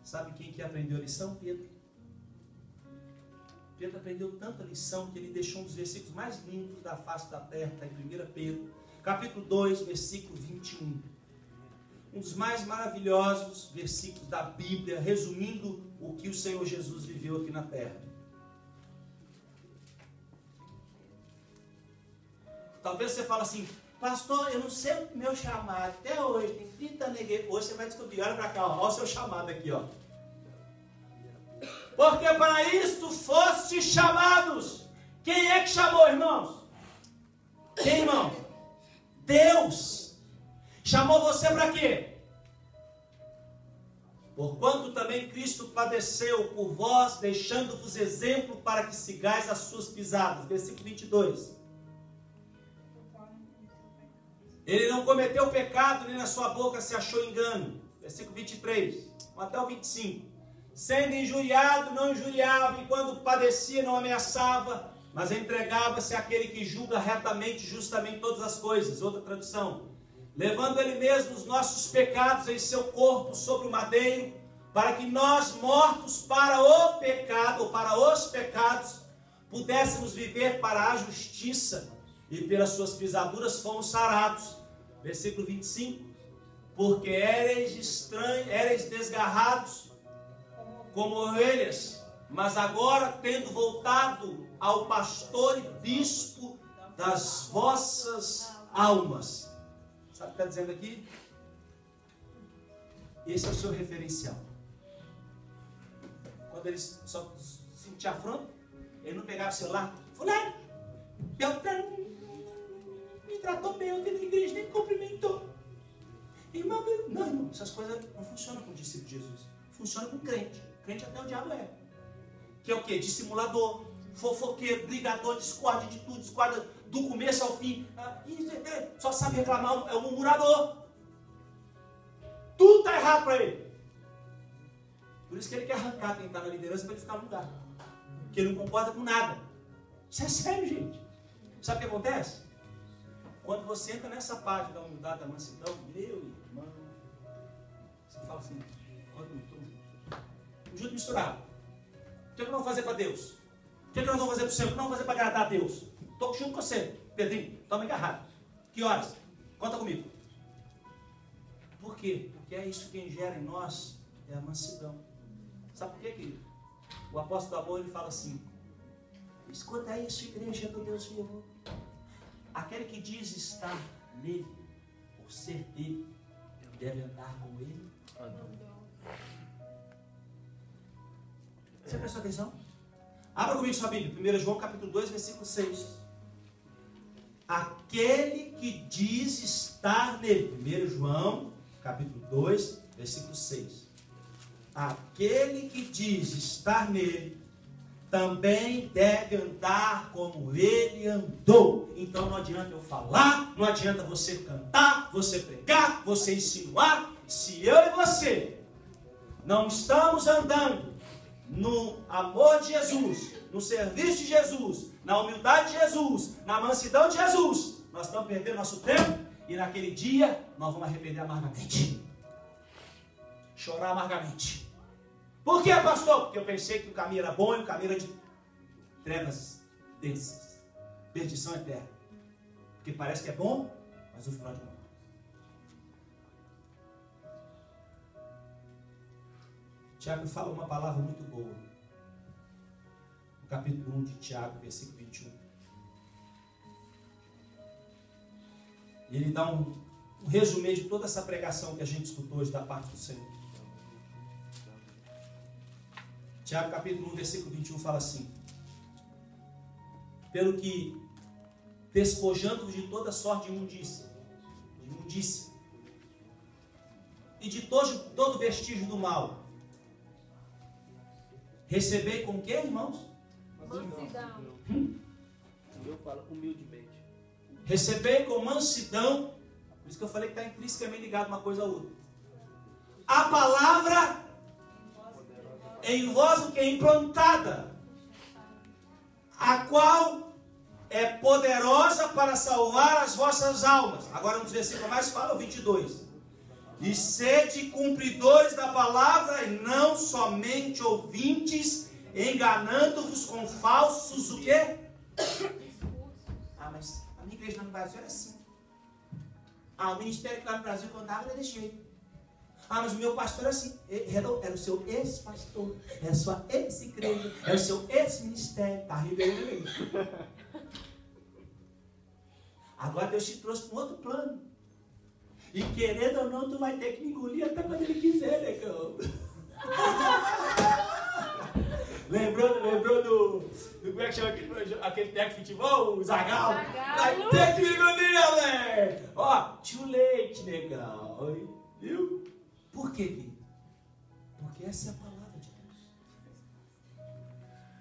Sabe quem que aprendeu a lição? Pedro. Pedro aprendeu tanta lição que ele deixou um dos versículos mais lindos da face da terra, está em 1 Pedro, capítulo 2, versículo 21. Um dos mais maravilhosos versículos da Bíblia, resumindo o que o Senhor Jesus viveu aqui na terra. Talvez você fale assim, pastor, eu não sei o meu chamado, até hoje, tem 30 anos, hoje você vai descobrir, olha para cá, ó, olha o seu chamado aqui, ó. Porque para isto foste chamados. Quem é que chamou, irmãos? Quem, irmão? Deus. Chamou você para quê? Porquanto também Cristo padeceu por vós, deixando-vos exemplo para que sigais as suas pisadas. Versículo 22. Ele não cometeu pecado, nem na sua boca se achou engano. Versículo 23, até o 25. Sendo injuriado, não injuriava, e quando padecia, não ameaçava, mas entregava-se àquele que julga retamente e justamente todas as coisas. Outra tradução. Levando ele mesmo os nossos pecados em seu corpo sobre o madeiro, para que nós, mortos para o pecado, ou para os pecados, pudéssemos viver para a justiça, e pelas suas pisaduras fomos sarados. Versículo 25. Porque éreis estranhos, éreis desgarrados, como ovelhas, mas agora tendo voltado ao pastor e bispo das vossas almas. Sabe o que está dizendo aqui? Esse é o seu referencial. Quando ele só sentia afronta, ele não pegava o celular, fulano, Beltrano, me tratou bem ontem na igreja, nem me cumprimentou. Irmão, não, irmão, essas coisas não funcionam com o discípulo de Jesus. Funciona com crente. Crente até o diabo é. Que é o quê? Dissimulador, fofoqueiro, brigador, discórdia de tudo, discórdia do começo ao fim. Só sabe reclamar, é um murmurador. Tudo está errado para ele. Por isso que ele quer arrancar quem está na liderança para ele ficar no lugar. Porque ele não concorda com nada. Isso é sério, gente. Sabe o que acontece? Quando você entra nessa parte da humildade, da mansidão, meu irmão, você fala assim, junto misturado. O que nós vamos fazer para Deus? O que nós vamos fazer para o Senhor? O que nós vamos fazer para agradar a Deus? Estou junto com você, Pedrinho, toma agarrado. Que horas? Conta comigo. Por quê? Porque é isso que gera em nós, é a mansidão. Sabe por quê, querido? O apóstolo do amor, ele fala assim, escuta isso, igreja do Deus vivo. Aquele que diz estar nele, por ser dele, deve andar com ele. Você prestou atenção? Abra comigo sua Bíblia, 1 João capítulo 2, versículo 6. Aquele que diz estar nele. 1 João capítulo 2, versículo 6. Aquele que diz estar nele, também deve andar como ele andou. Então não adianta eu falar, não adianta você cantar, você pregar, você insinuar. Se eu e você não estamos andando no amor de Jesus, no serviço de Jesus, na humildade de Jesus, na mansidão de Jesus, nós estamos perdendo nosso tempo e naquele dia nós vamos arrepender amargamente. Chorar amargamente. Por que, pastor? Porque eu pensei que o caminho era bom e o caminho era de trevas densas, perdição eterna. Porque parece que é bom, mas o final de mal. Tiago fala uma palavra muito boa. No capítulo 1 de Tiago, versículo 21. E ele dá um resumê de toda essa pregação que a gente escutou hoje da parte do Senhor. Tiago capítulo 1, versículo 21 fala assim. pelo que, despojando-vos de toda sorte de imundícia, e de todo vestígio do mal, recebei com o que, irmãos?
Mansidão.
Eu falo humildemente.
Recebei com mansidão. Por isso que eu falei que está intrinsecamente ligado uma coisa a outra. A palavra em vós o que é implantada, a qual é poderosa para salvar as vossas almas. Agora nos versículos mais fala o 22. E sede cumpridores da palavra e não somente ouvintes, enganando-vos com falsos o quê? Ah, mas a minha igreja lá no Brasil era assim. Ah, o ministério que lá no Brasil quando dava era desse jeito. Ah, mas o meu pastor era assim. Era o seu ex-pastor, era a sua ex-igreja, era o seu ex-ministério. Tá rindo aí, né? Agora Deus te trouxe para um outro plano. E querendo ou não, tu vai ter que me engolir até quando Ele quiser, negão. Lembrou do como é que chama aquele técnico de futebol? O Zagal? Vai ter que me engolir, galera. Ó, too late, negão. Viu? Por quê, querido? Porque essa é a palavra de Deus.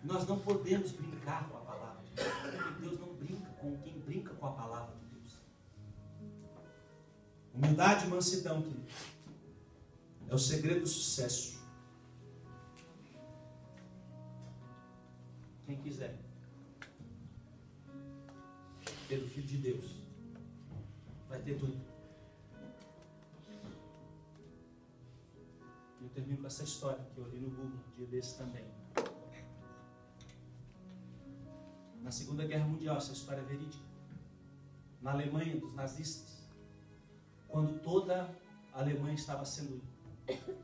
Nós não podemos brincar com a palavra de Deus. Porque Deus não brinca com quem brinca com a palavra de Deus. Humildade e mansidão, querido, é o segredo do sucesso. Quem quiser ter o Filho de Deus vai ter tudo. E eu termino com essa história que eu li no Google um dia desse também. Na Segunda Guerra Mundial, essa história é verídica. Na Alemanha, dos nazistas, quando toda a Alemanha estava sendo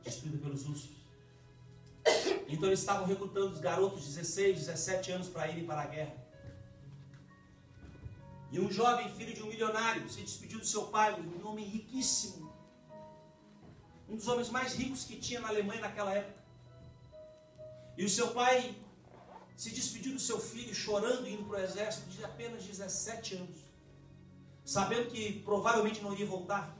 destruída pelos russos. Então eles estavam recrutando os garotos de 16, 17 anos para irem para a guerra. E um jovem filho de um milionário se despediu do seu pai, um homem riquíssimo. Um dos homens mais ricos que tinha na Alemanha naquela época. E o seu pai se despediu do seu filho chorando, indo para o exército de apenas 17 anos. Sabendo que provavelmente não iria voltar.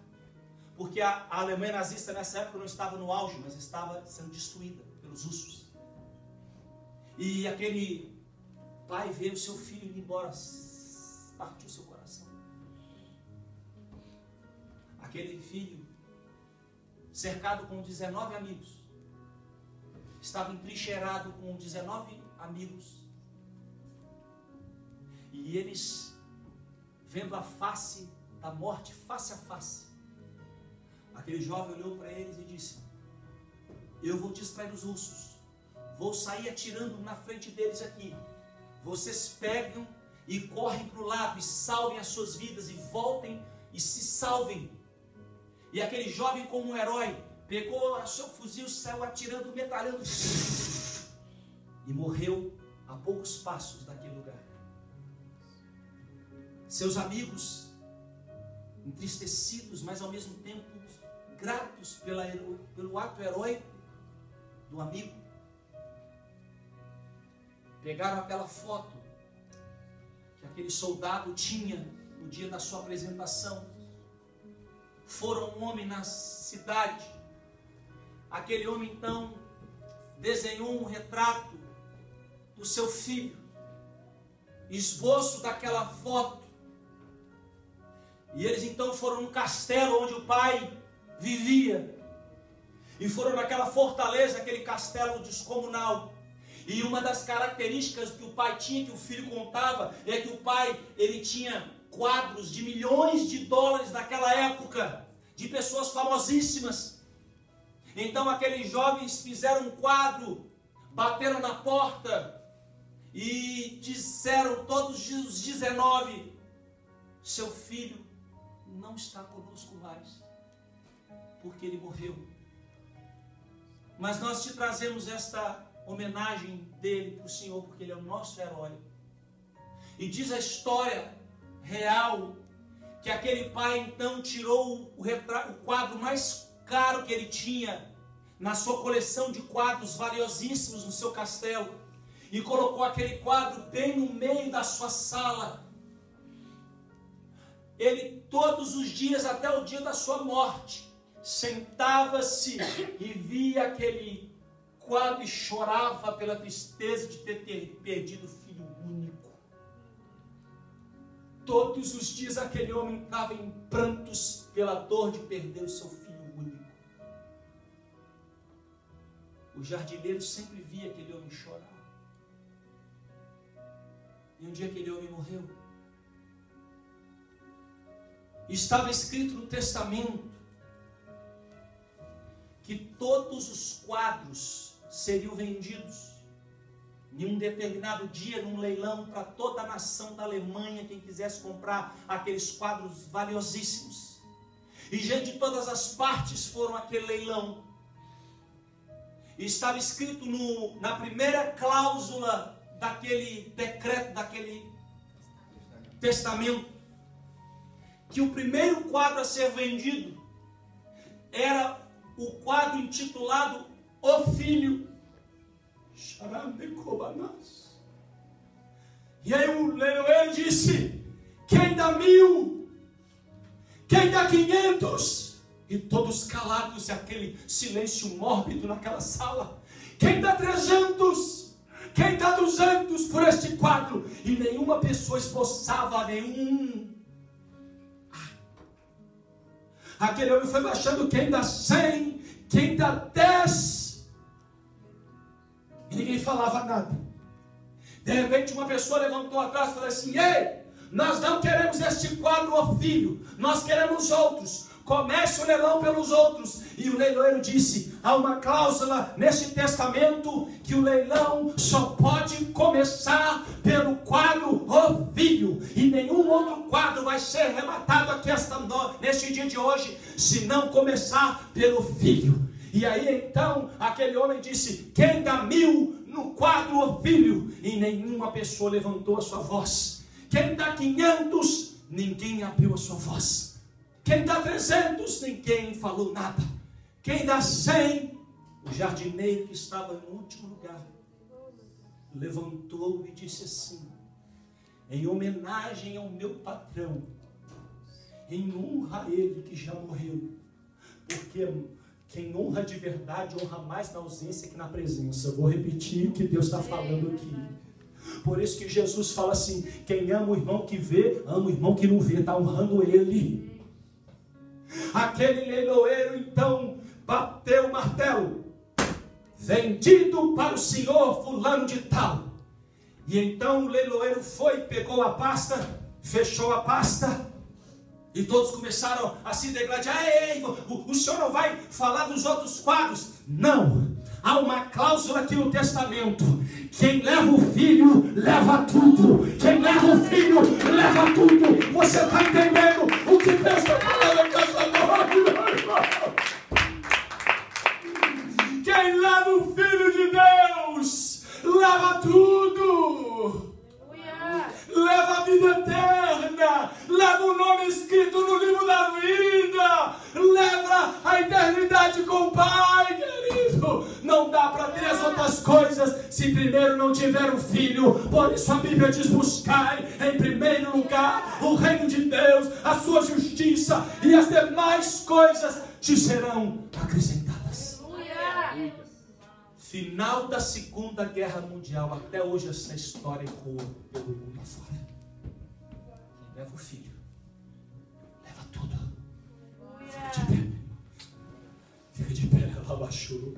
Porque a Alemanha nazista nessa época não estava no auge, mas estava sendo destruída pelos russos. E aquele pai vê o seu filho indo embora, partiu seu coração. Aquele filho, cercado com 19 amigos, estava entrincheirado com 19 amigos. E eles, vendo a face da morte, face a face, aquele jovem olhou para eles e disse: eu vou distrair os russos, vou sair atirando na frente deles aqui, vocês pegam e correm para o lado e salvem as suas vidas e voltem e se salvem. E aquele jovem, como um herói, pegou o seu fuzil, saiu atirando, metralhando e morreu a poucos passos daquele lugar. Seus amigos, entristecidos, mas ao mesmo tempo gratos pelo ato heróico do amigo, pegaram aquela foto que aquele soldado tinha no dia da sua apresentação, foram um homem na cidade. Aquele homem então desenhou um retrato do seu filho, esboço daquela foto. E eles então foram no castelo onde o pai vivia. E foram naquela fortaleza, aquele castelo descomunal. E uma das características que o pai tinha, que o filho contava, é que o pai, ele tinha quadros de milhões de dólares naquela época, de pessoas famosíssimas. Então aqueles jovens fizeram um quadro, bateram na porta e disseram todos os 19: seu filho não está conosco mais, porque ele morreu. Mas nós te trazemos esta homenagem dele para o Senhor, porque ele é o nosso herói. E diz a história real que aquele pai então tirou o quadro mais caro que ele tinha na sua coleção de quadros valiosíssimos no seu castelo, e colocou aquele quadro bem no meio da sua sala. Ele todos os dias, até o dia da sua morte, sentava-se e via aquele quadro e chorava pela tristeza de ter perdido o filho único. Todos os dias aquele homem entrava em prantos pela dor de perder o seu filho único. O jardineiro sempre via aquele homem chorar. E um dia aquele homem morreu. Estava escrito no testamento que todos os quadros seriam vendidos em um determinado dia, num leilão, para toda a nação da Alemanha, quem quisesse comprar aqueles quadros valiosíssimos. E gente de todas as partes foram àquele leilão. E estava escrito na primeira cláusula daquele decreto, daquele testamento, que o primeiro quadro a ser vendido era o quadro intitulado O Filho. E aí o leiloeiro disse: quem dá 1000? Quem dá 500? E todos calados, e aquele silêncio mórbido naquela sala. Quem dá 300? Quem dá 200 por este quadro? E nenhuma pessoa esboçava nenhum. Aquele homem foi baixando: quem dá 100? Quem dá 10? E ninguém falava nada. De repente uma pessoa levantou atrás e falou assim: ei, nós não queremos este quadro, ó filho, nós queremos outros. Comece o leilão pelos outros. E o leiloeiro disse: há uma cláusula neste testamento que o leilão só pode começar pelo quadro O Filho, e nenhum outro quadro vai ser rematado aqui neste dia de hoje se não começar pelo Filho. E aí então aquele homem disse: quem dá 1000 no quadro O Filho? E nenhuma pessoa levantou a sua voz. Quem dá 500? Ninguém abriu a sua voz. Quem dá 300? Ninguém falou nada. Quem dá 100? O jardineiro que estava no último lugar levantou e disse assim: em homenagem ao meu patrão, em honra a ele que já morreu, porque quem honra de verdade honra mais na ausência que na presença. Vou repetir o que Deus está falando aqui. Por isso que Jesus fala assim: quem ama o irmão que vê, ama o irmão que não vê, está honrando ele. Aquele leiloeiro então bateu o martelo: vendido para o senhor fulano de tal. E então o leiloeiro foi, pegou a pasta, fechou a pasta, e todos começaram a se degladiar: ei, o senhor não vai falar dos outros quadros? Não, há uma cláusula aqui no testamento: quem leva o filho, leva tudo. Quem leva o filho, leva tudo. Você está entendendo o que Deus está falando aqui essa noite, meu irmão? Quem leva o Filho de Deus, leva tudo. Leva a vida eterna, leva o nome escrito no livro da vida, leva a eternidade com o Pai, querido. Não dá para ter as outras coisas se primeiro não tiver o Filho. Por isso a Bíblia diz: buscai em primeiro lugar o reino de Deus, a sua justiça, e as demais coisas te serão acrescentadas. Final da Segunda Guerra Mundial, até hoje essa história ecoa pelo mundo afora. Quem leva o filho, leva tudo. Fica de pé. Fica de pé, ela baixou.